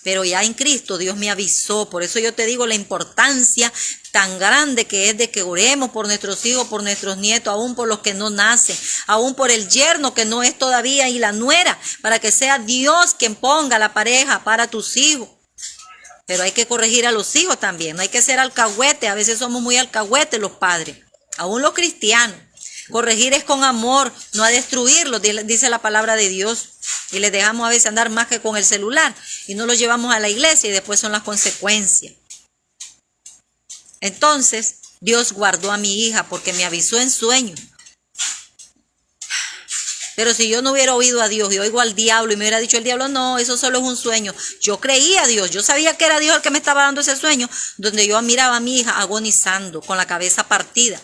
Pero ya en Cristo Dios me avisó. Por eso yo te digo la importancia tan grande que es de que oremos por nuestros hijos, por nuestros nietos, aún por los que no nacen, aún por el yerno que no es todavía y la nuera, para que sea Dios quien ponga la pareja para tus hijos. Pero hay que corregir a los hijos también, no hay que ser alcahuete. A veces somos muy alcahuetes los padres, aún los cristianos. Corregir es con amor, no a destruirlos, dice la palabra de Dios. Y les dejamos a veces andar más que con el celular y no los llevamos a la iglesia y después son las consecuencias. Entonces, Dios guardó a mi hija porque me avisó en sueño. Pero si yo no hubiera oído a Dios y oigo al diablo y me hubiera dicho el diablo, no, eso solo es un sueño. Yo creía a Dios, yo sabía que era Dios el que me estaba dando ese sueño, donde yo miraba a mi hija agonizando con la cabeza partida.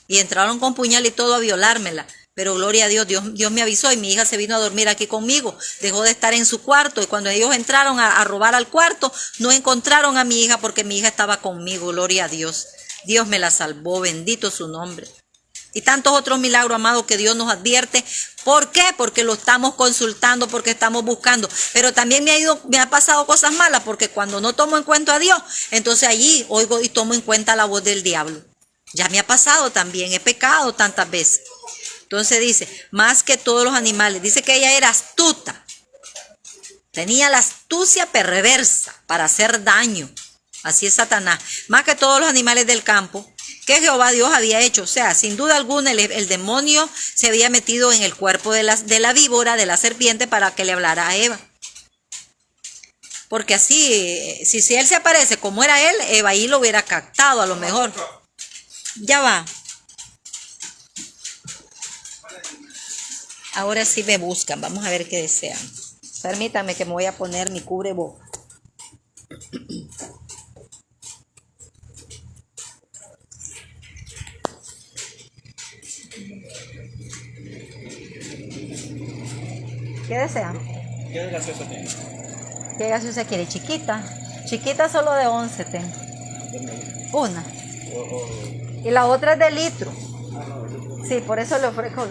Y entraron con puñal y todo a violármela. Pero gloria a Dios, Dios me avisó y mi hija se vino a dormir aquí conmigo. Dejó de estar en su cuarto y cuando ellos entraron a robar al cuarto, no encontraron a mi hija porque mi hija estaba conmigo. Gloria a Dios. Dios me la salvó, bendito su nombre. Y tantos otros milagros, amados, que Dios nos advierte. ¿Por qué? Porque lo estamos consultando, porque estamos buscando. Pero también me ha pasado cosas malas porque cuando no tomo en cuenta a Dios, entonces allí oigo y tomo en cuenta la voz del diablo. Ya me ha pasado también, he pecado tantas veces. Entonces dice, más que todos los animales, dice que ella era astuta. Tenía la astucia perversa para hacer daño. Así es Satanás. Más que todos los animales del campo que Jehová Dios había hecho. O sea, sin duda alguna el demonio se había metido en el cuerpo de la víbora, de la serpiente, para que le hablara a Eva. Porque así, si él se aparece como era él, Eva ahí lo hubiera captado a lo mejor. Ya va. Ahora sí me buscan. Vamos a ver qué desean. Permítame que me voy a poner mi cubreboca. ¿Qué desean? ¿Qué gaseosa tiene? ¿Qué gaseosa quiere? Chiquita. Chiquita solo de 11 tengo. Una. Y la otra es de litro. Sí, por eso le ofrezco.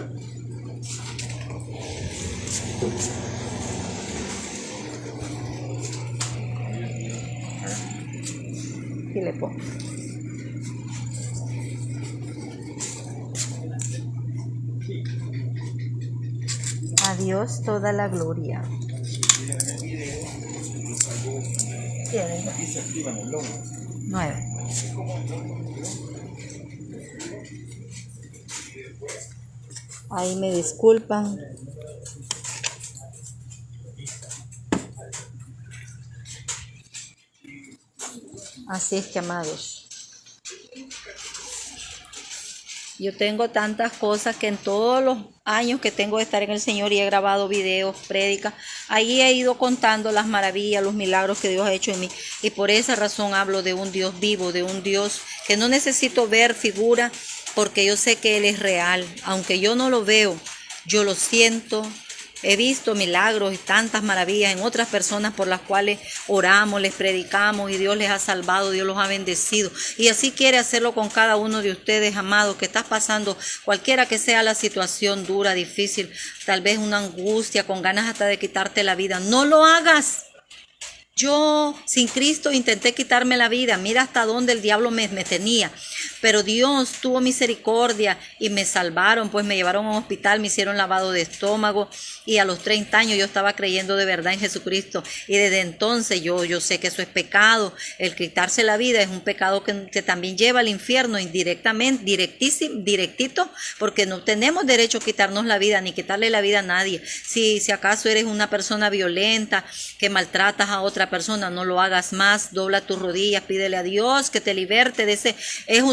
Y le pongo. A Dios toda la gloria. ¿Quieren? 9. Ahí me disculpan. Así es que, amados, yo tengo tantas cosas que en todos los años que tengo de estar en el Señor y he grabado videos, prédicas, ahí he ido contando las maravillas, los milagros que Dios ha hecho en mí. Y por esa razón hablo de un Dios vivo, de un Dios que no necesito ver figura, porque yo sé que Él es real. Aunque yo no lo veo, yo lo siento He visto milagros y tantas maravillas en otras personas por las cuales oramos, les predicamos y Dios les ha salvado, Dios los ha bendecido. Y así quiere hacerlo con cada uno de ustedes, amados, que estás pasando, cualquiera que sea la situación dura, difícil, tal vez una angustia, con ganas hasta de quitarte la vida. No lo hagas. Yo sin Cristo intenté quitarme la vida, mira hasta dónde el diablo me tenía, pero Dios tuvo misericordia y me salvaron, pues me llevaron a un hospital, me hicieron lavado de estómago y a los 30 años yo estaba creyendo de verdad en Jesucristo y desde entonces yo sé que eso es pecado, el quitarse la vida es un pecado que también lleva al infierno indirectamente, directito, porque no tenemos derecho a quitarnos la vida ni quitarle la vida a nadie. Si acaso eres una persona violenta que maltratas a otra persona, no lo hagas más, dobla tus rodillas, pídele a Dios que te liberte de ese,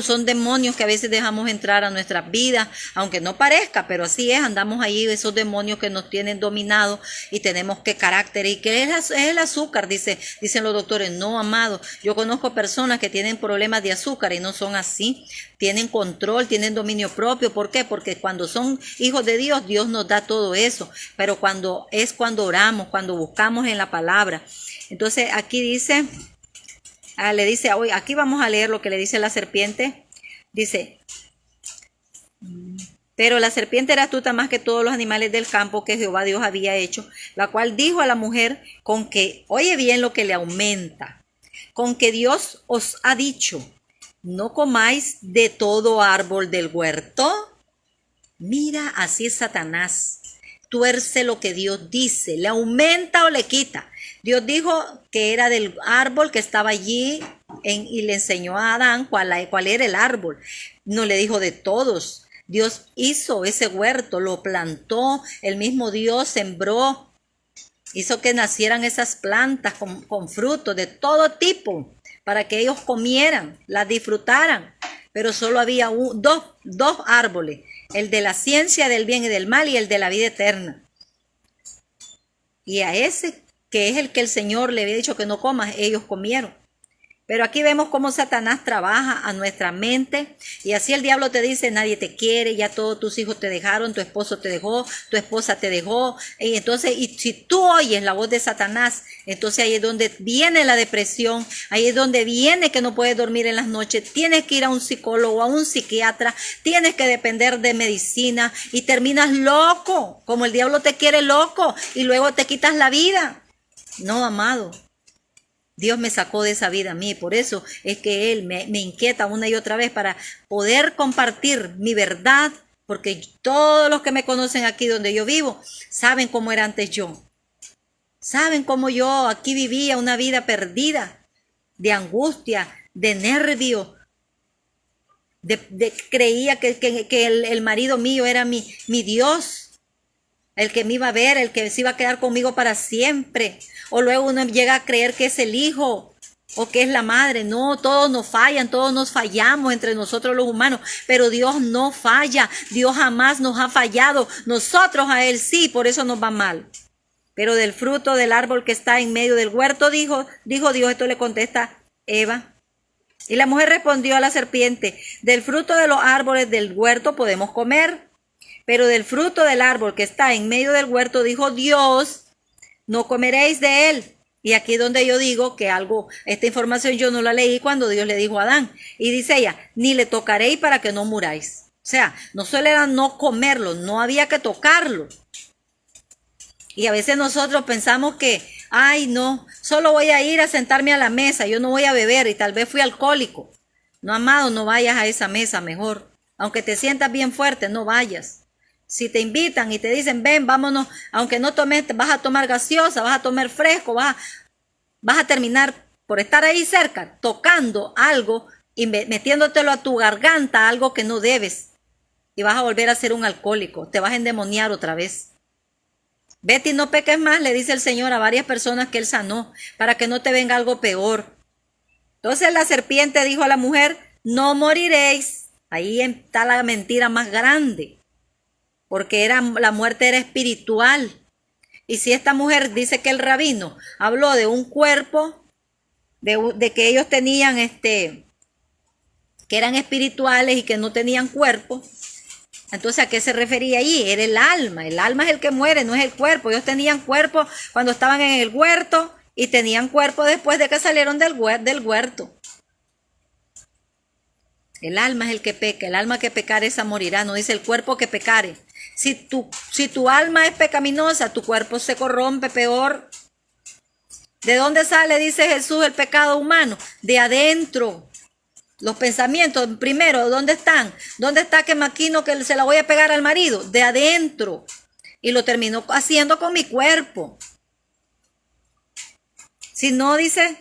son demonios que a veces dejamos entrar a nuestras vidas, aunque no parezca, pero así es, andamos ahí, esos demonios que nos tienen dominados y tenemos que carácter, y que es el azúcar, dicen los doctores. No, amado, yo conozco personas que tienen problemas de azúcar y no son así, tienen control, tienen dominio propio. ¿Por qué? Porque cuando son hijos de Dios, Dios nos da todo eso, pero cuando oramos, cuando buscamos en la palabra. Entonces aquí dice, le dice, hoy aquí vamos a leer lo que le dice la serpiente. Dice, pero la serpiente era astuta más que todos los animales del campo que Jehová Dios había hecho, la cual dijo a la mujer, con que, oye bien lo que le aumenta, con que Dios os ha dicho, no comáis de todo árbol del huerto. Mira, así es Satanás. Tuerce lo que Dios dice, le aumenta o le quita. Dios dijo que era del árbol que estaba allí y le enseñó a Adán cuál era el árbol. No le dijo de todos. Dios hizo ese huerto, lo plantó, el mismo Dios sembró, hizo que nacieran esas plantas con frutos de todo tipo para que ellos comieran, las disfrutaran. Pero solo había dos árboles, el de la ciencia del bien y del mal y el de la vida eterna. Y a ese, que es el que el Señor le había dicho que no comas, ellos comieron. Pero aquí vemos cómo Satanás trabaja a nuestra mente y así el diablo te dice, nadie te quiere, ya todos tus hijos te dejaron, tu esposo te dejó, tu esposa te dejó. Y entonces, y si tú oyes la voz de Satanás, entonces ahí es donde viene la depresión, ahí es donde viene que no puedes dormir en las noches, tienes que ir a un psicólogo, a un psiquiatra, tienes que depender de medicina y terminas loco, como el diablo te quiere loco y luego te quitas la vida. No, amado. Dios me sacó de esa vida a mí, por eso es que Él me inquieta una y otra vez para poder compartir mi verdad, porque todos los que me conocen aquí donde yo vivo saben cómo era antes yo. Saben cómo yo aquí vivía una vida perdida, de angustia, de nervio, creía que el marido mío era mi Dios, el que me iba a ver, el que se iba a quedar conmigo para siempre. O luego uno llega a creer que es el hijo o que es la madre. No, todos nos fallan, todos nos fallamos entre nosotros los humanos, pero Dios no falla, Dios jamás nos ha fallado, nosotros a Él sí, por eso nos va mal. Pero del fruto del árbol que está en medio del huerto, dijo Dios, esto le contesta Eva. Y la mujer respondió a la serpiente, del fruto de los árboles del huerto podemos comer, pero del fruto del árbol que está en medio del huerto, dijo Dios, no comeréis de él. Y aquí donde yo digo que esta información yo no la leí cuando Dios le dijo a Adán. Y dice ella, ni le tocaréis para que no muráis. O sea, no solo era no comerlo, no había que tocarlo. Y a veces nosotros pensamos que, ay no, solo voy a ir a sentarme a la mesa, yo no voy a beber y tal vez fui alcohólico. No, amado, no vayas a esa mesa mejor. Aunque te sientas bien fuerte, no vayas. Si te invitan y te dicen, ven, vámonos, aunque no tomes, vas a tomar gaseosa, vas a tomar fresco, vas a terminar por estar ahí cerca, tocando algo y metiéndotelo a tu garganta, algo que no debes. Y vas a volver a ser un alcohólico, te vas a endemoniar otra vez. Vete y no peques más, le dice el Señor a varias personas que Él sanó, para que no te venga algo peor. Entonces la serpiente dijo a la mujer, no moriréis. Ahí está la mentira más grande. Porque la muerte era espiritual. Y si esta mujer dice que el rabino habló de un cuerpo, de que ellos tenían que eran espirituales y que no tenían cuerpo, Entonces, ¿a qué se refería allí? Era el alma. El alma es el que muere, no es el cuerpo. Ellos tenían cuerpo cuando estaban en el huerto y tenían cuerpo después de que salieron del huerto. El alma es el que peca. El alma que pecare esa morirá. No dice el cuerpo que pecare. Si tu alma es pecaminosa, tu cuerpo se corrompe peor. ¿De dónde sale, dice Jesús, el pecado humano? De adentro. Los pensamientos, primero, ¿dónde están? ¿Dónde está que maquino que se la voy a pegar al marido? De adentro. Y lo terminó haciendo con mi cuerpo. Si no, dice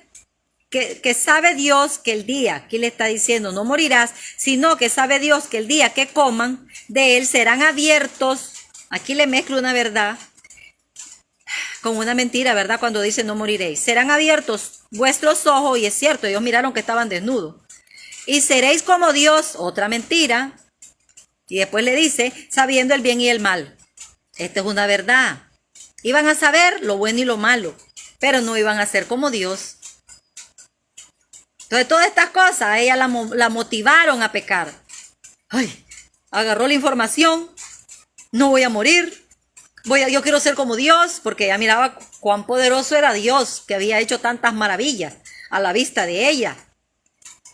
que sabe Dios que el día, aquí le está diciendo, no morirás, sino que sabe Dios que el día que coman de él serán abiertos. Aquí le mezclo una verdad con una mentira, ¿verdad? Cuando dice no moriréis. Serán abiertos vuestros ojos, y es cierto, ellos miraron que estaban desnudos. Y seréis como Dios, otra mentira. Y después le dice, sabiendo el bien y el mal. Esta es una verdad. Iban a saber lo bueno y lo malo, pero no iban a ser como Dios. Entonces todas estas cosas a ella la motivaron a pecar. Ay, agarró la información, no voy a morir, yo quiero ser como Dios, porque ella miraba cuán poderoso era Dios, que había hecho tantas maravillas a la vista de ella.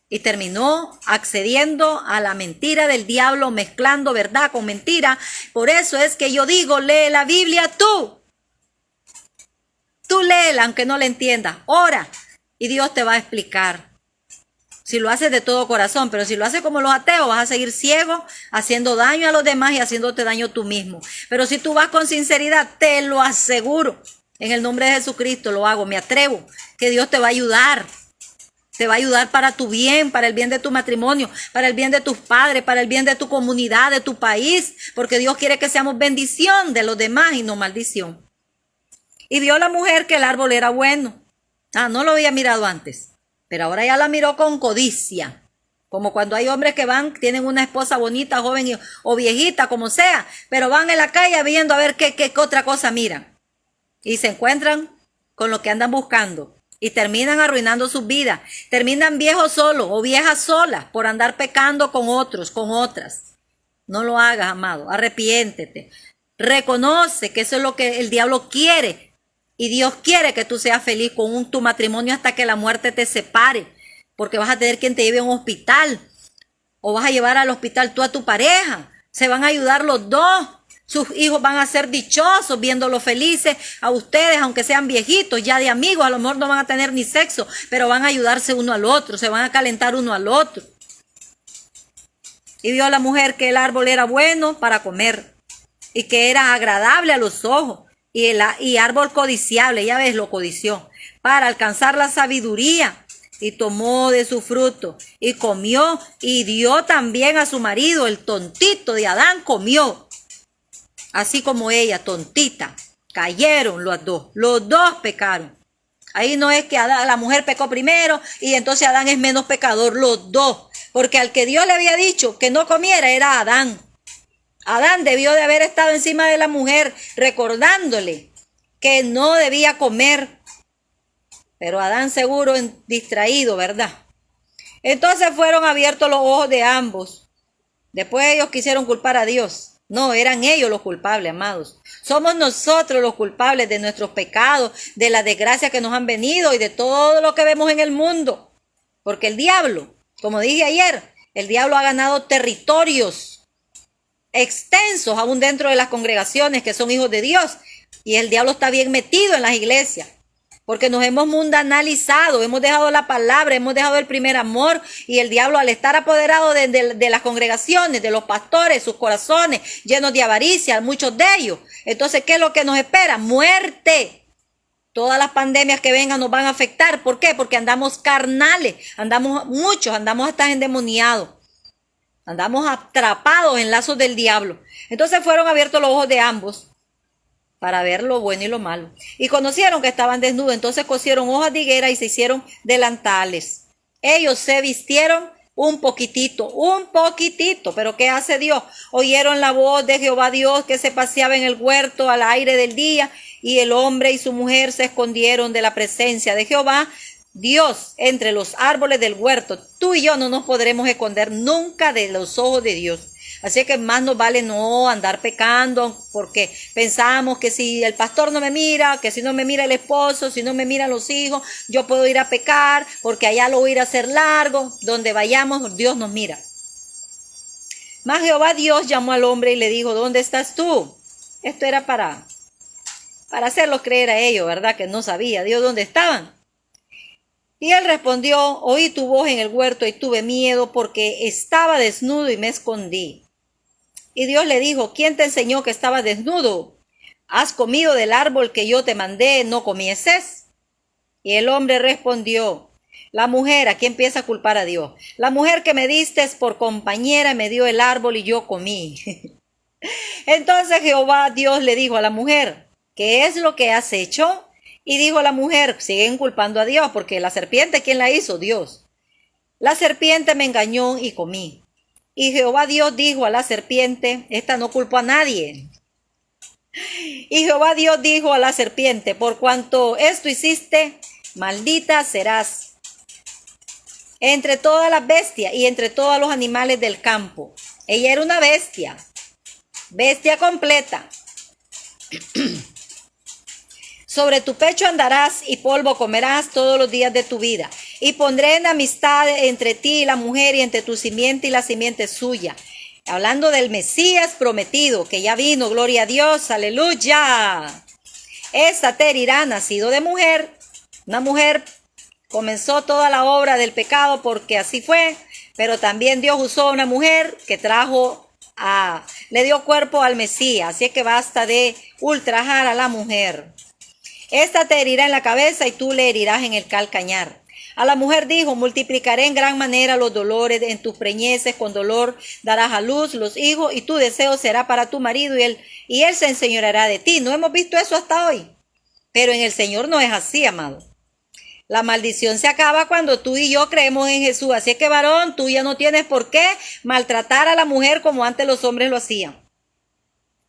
Y terminó accediendo a la mentira del diablo, mezclando verdad con mentira. Por eso es que yo digo, lee la Biblia tú. Tú léela, aunque no la entiendas. Ora, y Dios te va a explicar. Si lo haces de todo corazón, pero si lo haces como los ateos, vas a seguir ciego, haciendo daño a los demás y haciéndote daño tú mismo. Pero si tú vas con sinceridad, te lo aseguro. En el nombre de Jesucristo lo hago, me atrevo, que Dios te va a ayudar. Te va a ayudar para tu bien, para el bien de tu matrimonio, para el bien de tus padres, para el bien de tu comunidad, de tu país, porque Dios quiere que seamos bendición de los demás y no maldición. Y vio la mujer que el árbol era bueno. No lo había mirado antes, pero ahora ya la miró con codicia. Como cuando hay hombres que tienen una esposa bonita, joven o viejita, como sea, pero van en la calle viendo a ver qué otra cosa miran. Y se encuentran con lo que andan buscando. Y terminan arruinando sus vidas. Terminan viejos solos o viejas solas por andar pecando con otros, con otras. No lo hagas, amado. Arrepiéntete. Reconoce que eso es lo que el diablo quiere. Y Dios quiere que tú seas feliz con tu matrimonio hasta que la muerte te separe. Porque vas a tener quien te lleve a un hospital. O vas a llevar al hospital tú a tu pareja. Se van a ayudar los dos. Sus hijos van a ser dichosos viéndolos felices a ustedes, aunque sean viejitos, ya de amigos, a lo mejor no van a tener ni sexo, pero van a ayudarse uno al otro, se van a calentar uno al otro. Y vio la mujer que el árbol era bueno para comer y que era agradable a los ojos y árbol codiciable, ya ves, lo codició, para alcanzar la sabiduría. Y tomó de su fruto y comió y dio también a su marido, el tontito de Adán comió. Así como ella, tontita, cayeron los dos pecaron. Ahí no es que la mujer pecó primero y entonces Adán es menos pecador, los dos. Porque al que Dios le había dicho que no comiera era Adán. Adán debió de haber estado encima de la mujer recordándole que no debía comer. Pero Adán seguro distraído, ¿verdad? Entonces fueron abiertos los ojos de ambos. Después ellos quisieron culpar a Dios. No, eran ellos los culpables, amados. Somos nosotros los culpables de nuestros pecados, de las desgracias que nos han venido y de todo lo que vemos en el mundo. Porque el diablo, como dije ayer, el diablo ha ganado territorios extensos aún dentro de las congregaciones que son hijos de Dios. Y el diablo está bien metido en las iglesias. Porque nos hemos mundanalizado, hemos dejado la palabra, hemos dejado el primer amor y el diablo al estar apoderado de las congregaciones, de los pastores, sus corazones llenos de avaricia, muchos de ellos. Entonces, ¿qué es lo que nos espera? Muerte. Todas las pandemias que vengan nos van a afectar. ¿Por qué? Porque andamos carnales, andamos hasta endemoniados. Andamos atrapados en lazos del diablo. Entonces fueron abiertos los ojos de ambos para ver lo bueno y lo malo. Y conocieron que estaban desnudos, entonces cosieron hojas de higuera y se hicieron delantales. Ellos se vistieron un poquitito, pero ¿qué hace Dios? Oyeron la voz de Jehová Dios que se paseaba en el huerto al aire del día, y el hombre y su mujer se escondieron de la presencia de Jehová Dios entre los árboles del huerto. Tú y yo no nos podremos esconder nunca de los ojos de Dios. Así que más nos vale no andar pecando, porque pensamos que si el pastor no me mira, que si no me mira el esposo, si no me miran los hijos, yo puedo ir a pecar, porque allá lo voy a ir a hacer largo. Donde vayamos, Dios nos mira. Mas Jehová Dios llamó al hombre y le dijo, ¿dónde estás tú? Esto era para hacerlos creer a ellos, ¿verdad? Que no sabía Dios dónde estaban. Y él respondió, oí tu voz en el huerto y tuve miedo porque estaba desnudo y me escondí. Y Dios le dijo, ¿quién te enseñó que estabas desnudo? ¿Has comido del árbol que yo te mandé, no comieses? Y el hombre respondió, la mujer, aquí empieza a culpar a Dios, la mujer que me diste por compañera me dio el árbol y yo comí. Entonces Jehová Dios le dijo a la mujer, ¿qué es lo que has hecho? Y dijo la mujer, siguen culpando a Dios, porque la serpiente, ¿quién la hizo? Dios. La serpiente me engañó y comí. Y Jehová Dios dijo a la serpiente, esta no culpó a nadie. Y Jehová Dios dijo a la serpiente, por cuanto esto hiciste, maldita serás entre todas las bestias y entre todos los animales del campo. Ella era una bestia completa. Sobre tu pecho andarás y polvo comerás todos los días de tu vida. Y pondré en amistad entre ti y la mujer y entre tu simiente y la simiente suya. Hablando del Mesías prometido, que ya vino, gloria a Dios, aleluya. Esta te herirá, nacido de mujer. Una mujer comenzó toda la obra del pecado porque así fue. Pero también Dios usó a una mujer que le dio cuerpo al Mesías. Así que basta de ultrajar a la mujer. Esta te herirá en la cabeza y tú le herirás en el calcañar. A la mujer dijo, multiplicaré en gran manera los dolores en tus preñeces, con dolor darás a luz los hijos y tu deseo será para tu marido y él se enseñoreará de ti. No hemos visto eso hasta hoy, pero en el Señor no es así, amado. La maldición se acaba cuando tú y yo creemos en Jesús. Así que varón, tú ya no tienes por qué maltratar a la mujer como antes los hombres lo hacían.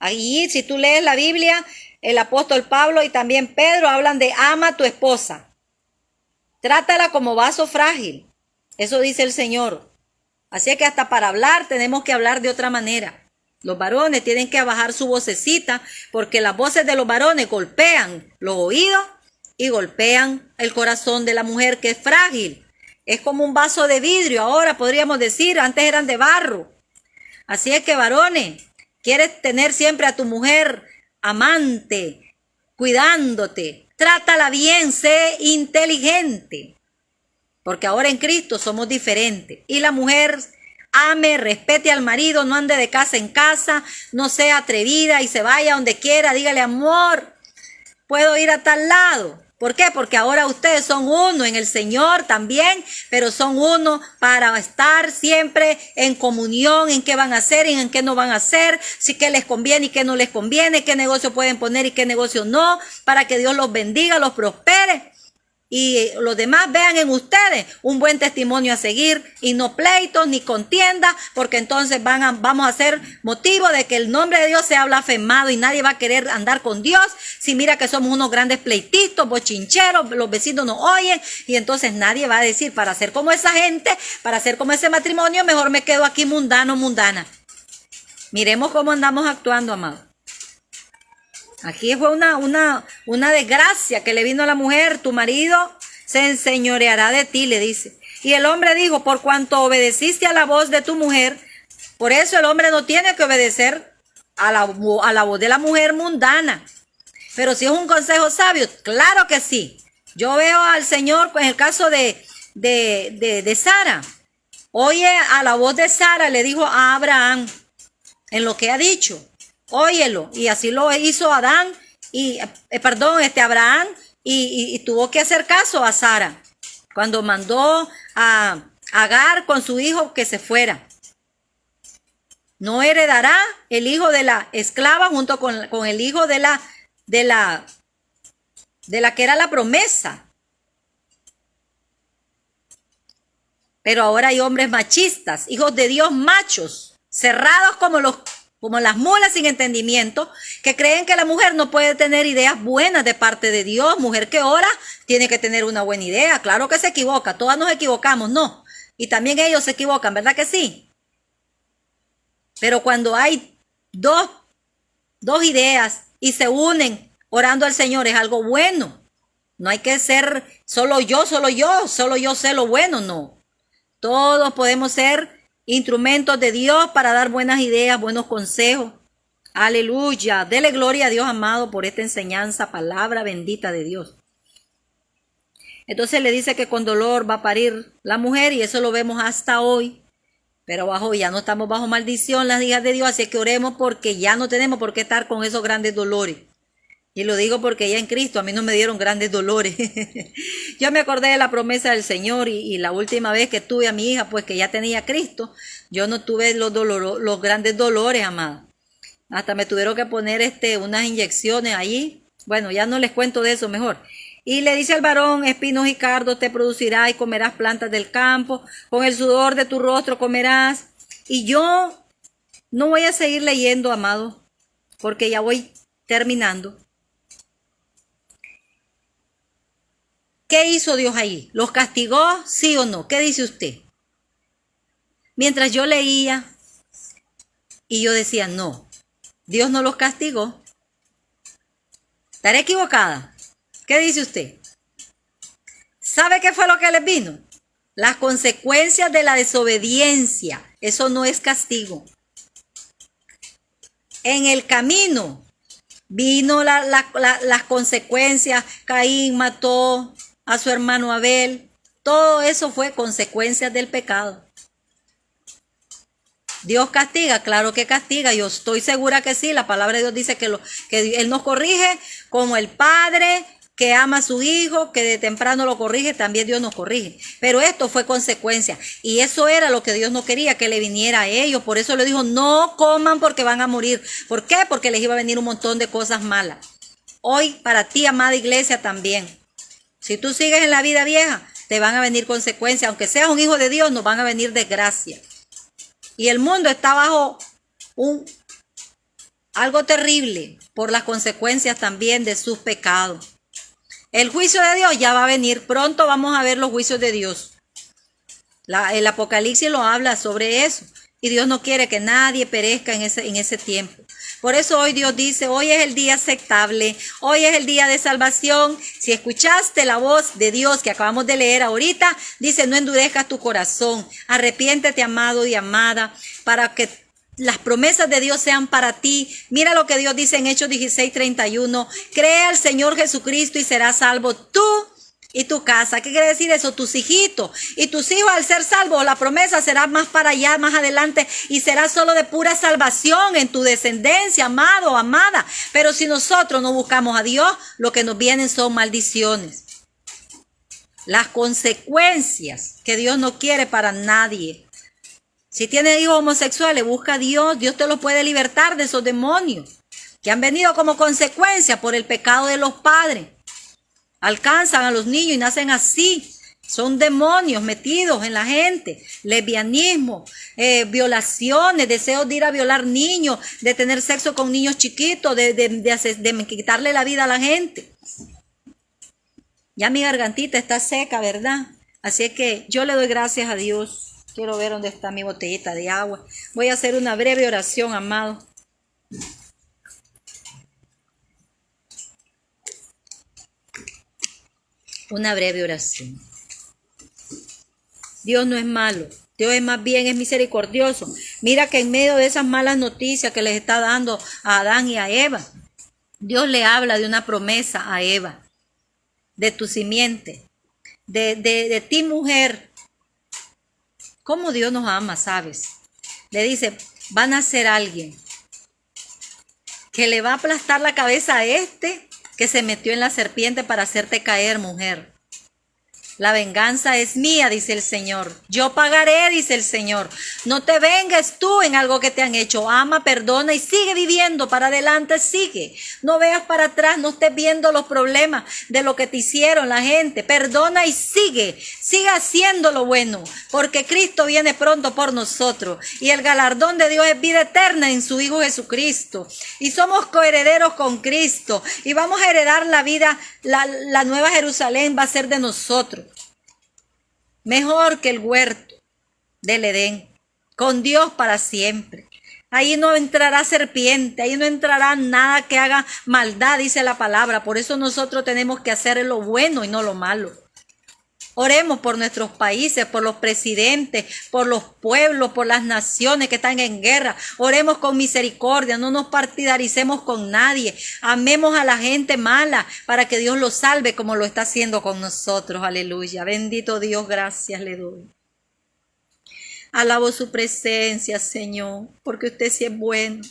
Ahí, si tú lees la Biblia, el apóstol Pablo y también Pedro hablan de ama a tu esposa. Trátala como vaso frágil. Eso dice el Señor. Así que hasta para hablar tenemos que hablar de otra manera. Los varones tienen que bajar su vocecita porque las voces de los varones golpean los oídos y golpean el corazón de la mujer que es frágil. Es como un vaso de vidrio ahora podríamos decir, antes eran de barro. Así es que varones, quieres tener siempre a tu mujer amante, cuidándote, trátala bien, sé inteligente, porque ahora en Cristo somos diferentes. Y la mujer ame, respete al marido, no ande de casa en casa, no sea atrevida y se vaya donde quiera, dígale amor, puedo ir a tal lado. ¿Por qué? Porque ahora ustedes son uno en el Señor también, pero son uno para estar siempre en comunión, en qué van a hacer y en qué no van a hacer, si qué les conviene y qué no les conviene, qué negocio pueden poner y qué negocio no, para que Dios los bendiga, los prospere. Y los demás vean en ustedes un buen testimonio a seguir y no pleitos ni contiendas, porque entonces vamos a ser motivo de que el nombre de Dios sea blasfemado y nadie va a querer andar con Dios. Si mira que somos unos grandes pleititos, bochincheros, los vecinos nos oyen y entonces nadie va a decir, para ser como esa gente, para ser como ese matrimonio, mejor me quedo aquí mundana. Miremos cómo andamos actuando, amado. Aquí fue una desgracia que le vino a la mujer. Tu marido se enseñoreará de ti, le dice. Y el hombre dijo, por cuanto obedeciste a la voz de tu mujer, por eso el hombre no tiene que obedecer a la voz de la mujer mundana. Pero si es un consejo sabio, claro que sí. Yo veo al Señor en el caso de Sara. Oye a la voz de Sara, le dijo a Abraham en lo que ha dicho. Óyelo, y así lo hizo Abraham y tuvo que hacer caso a Sara cuando mandó a Agar con su hijo que se fuera. No heredará el hijo de la esclava junto con el hijo de la que era la promesa. Pero ahora hay hombres machistas, hijos de Dios machos, cerrados como las mulas sin entendimiento, que creen que la mujer no puede tener ideas buenas de parte de Dios. Mujer que ora tiene que tener una buena idea. Claro que se equivoca, todas nos equivocamos, no. Y también ellos se equivocan, ¿verdad que sí? Pero cuando hay dos ideas y se unen orando al Señor, es algo bueno. No hay que ser solo yo sé lo bueno, no. Todos podemos ser instrumentos de Dios para dar buenas ideas, buenos consejos. Aleluya. Dele gloria a Dios, amado, por esta enseñanza, palabra bendita de Dios. Entonces le dice que con dolor va a parir la mujer y eso lo vemos hasta hoy. Pero ya no estamos bajo maldición las hijas de Dios, así que oremos porque ya no tenemos por qué estar con esos grandes dolores. Y lo digo porque ya en Cristo a mí no me dieron grandes dolores. Yo me acordé de la promesa del Señor y la última vez que tuve a mi hija, pues que ya tenía Cristo, yo no tuve los grandes dolores, amada. Hasta me tuvieron que poner unas inyecciones allí. Bueno, ya no les cuento de eso mejor. Y le dice al varón, espinos y cardos te producirá y comerás plantas del campo, con el sudor de tu rostro comerás. Y yo no voy a seguir leyendo, amado, porque ya voy terminando. ¿Qué hizo Dios ahí? ¿Los castigó? ¿Sí o no? ¿Qué dice usted? Mientras yo leía y yo decía, no, Dios no los castigó. ¿Estaré equivocada? ¿Qué dice usted? ¿Sabe qué fue lo que les vino? Las consecuencias de la desobediencia. Eso no es castigo. En el camino vino las consecuencias. Caín mató a su hermano Abel. Todo eso fue consecuencias del pecado. Dios castiga, claro que castiga. Yo estoy segura que sí. La palabra de Dios dice que Él nos corrige como el Padre que ama a su hijo, que de temprano lo corrige, también Dios nos corrige. Pero esto fue consecuencia. Y eso era lo que Dios no quería, que le viniera a ellos. Por eso le dijo, no coman porque van a morir. ¿Por qué? Porque les iba a venir un montón de cosas malas. Hoy para ti, amada iglesia, también. Si tú sigues en la vida vieja, te van a venir consecuencias. Aunque seas un hijo de Dios, nos van a venir desgracias. Y el mundo está bajo algo terrible por las consecuencias también de sus pecados. El juicio de Dios ya va a venir. Pronto vamos a ver los juicios de Dios. El Apocalipsis lo habla sobre eso. Y Dios no quiere que nadie perezca en ese tiempo. Por eso hoy Dios dice, hoy es el día aceptable, hoy es el día de salvación. Si escuchaste la voz de Dios que acabamos de leer ahorita, dice, no endurezcas tu corazón. Arrepiéntete, amado y amada, para que las promesas de Dios sean para ti. Mira lo que Dios dice en Hechos 16:31. Cree al Señor Jesucristo y serás salvo tú y tu casa. ¿Qué quiere decir eso? Tus hijitos. Y tus hijos al ser salvos, la promesa será más para allá, más adelante. Y será solo de pura salvación en tu descendencia, amado, amada. Pero si nosotros no buscamos a Dios, lo que nos vienen son maldiciones. Las consecuencias que Dios no quiere para nadie. Si tienes hijos homosexuales, busca a Dios. Dios te los puede libertar de esos demonios que han venido como consecuencia por el pecado de los padres. Alcanzan a los niños y nacen así. Son demonios metidos en la gente. Lesbianismo, violaciones, deseos de ir a violar niños, de tener sexo con niños chiquitos, de quitarle la vida a la gente. Ya mi gargantita está seca, ¿verdad? Así es que yo le doy gracias a Dios. Quiero ver dónde está mi botellita de agua. Voy a hacer una breve oración, amado. Una breve oración. Dios no es malo. Dios es más bien, es misericordioso. Mira que en medio de esas malas noticias que les está dando a Adán y a Eva, Dios le habla de una promesa a Eva, de tu simiente, de ti, mujer. Cómo Dios nos ama, ¿sabes? Le dice, van a ser alguien que le va a aplastar la cabeza a que se metió en la serpiente para hacerte caer, mujer. La venganza es mía, dice el Señor. Yo pagaré, dice el Señor. No te vengues tú en algo que te han hecho. Ama, perdona y sigue viviendo. Para adelante, sigue. No veas para atrás, no estés viendo los problemas de lo que te hicieron la gente. Perdona y sigue. Sigue haciendo lo bueno, porque Cristo viene pronto por nosotros. Y el galardón de Dios es vida eterna en su Hijo Jesucristo. Y somos coherederos con Cristo. Y vamos a heredar la vida, la nueva Jerusalén va a ser de nosotros. Mejor que el huerto del Edén, con Dios para siempre. Ahí no entrará serpiente, ahí no entrará nada que haga maldad, dice la palabra. Por eso nosotros tenemos que hacer lo bueno y no lo malo. Oremos por nuestros países, por los presidentes, por los pueblos, por las naciones que están en guerra. Oremos con misericordia, no nos partidaricemos con nadie. Amemos a la gente mala para que Dios los salve como lo está haciendo con nosotros. Aleluya. Bendito Dios, gracias le doy. Alabo su presencia, Señor, porque usted sí es bueno.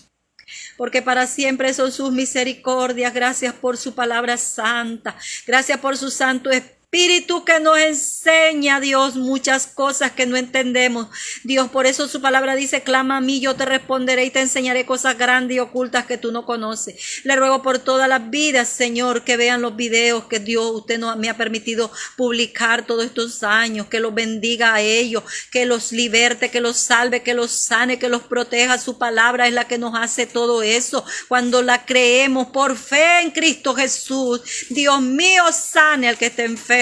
Porque para siempre son sus misericordias. Gracias por su palabra santa. Gracias por su Santo Espíritu que nos enseña, Dios, muchas cosas que no entendemos. Dios, por eso su palabra dice, clama a mí, yo te responderé y te enseñaré cosas grandes y ocultas que tú no conoces. Le ruego por todas las vidas, Señor, que vean los videos que Dios, usted me ha permitido publicar todos estos años, que los bendiga a ellos, que los liberte, que los salve, que los sane, que los proteja. Su palabra es la que nos hace todo eso. Cuando la creemos por fe en Cristo Jesús, Dios mío, sane al que esté enfermo.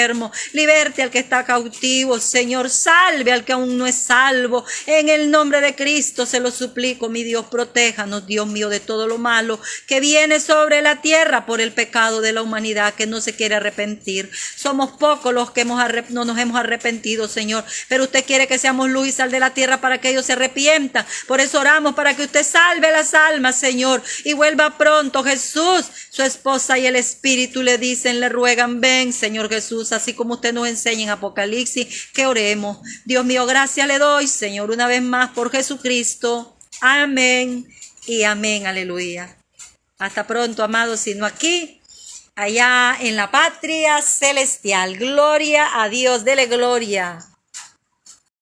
Liberte al que está cautivo, Señor, salve al que aún no es salvo. En el nombre de Cristo se lo suplico, mi Dios, protéjanos, Dios mío, de todo lo malo que viene sobre la tierra por el pecado de la humanidad que no se quiere arrepentir. Somos pocos los que no nos hemos arrepentido, Señor, pero usted quiere que seamos luz y sal de la tierra para que ellos se arrepientan. Por eso oramos para que usted salve las almas, Señor, y vuelva pronto. Jesús, su esposa y el Espíritu le dicen, le ruegan, ven, Señor Jesús, así como usted nos enseña en Apocalipsis, que oremos. Dios mío, gracias le doy, Señor, una vez más por Jesucristo. Amén y amén, aleluya. Hasta pronto, amados, sino aquí, allá en la patria celestial. Gloria a Dios, dele gloria.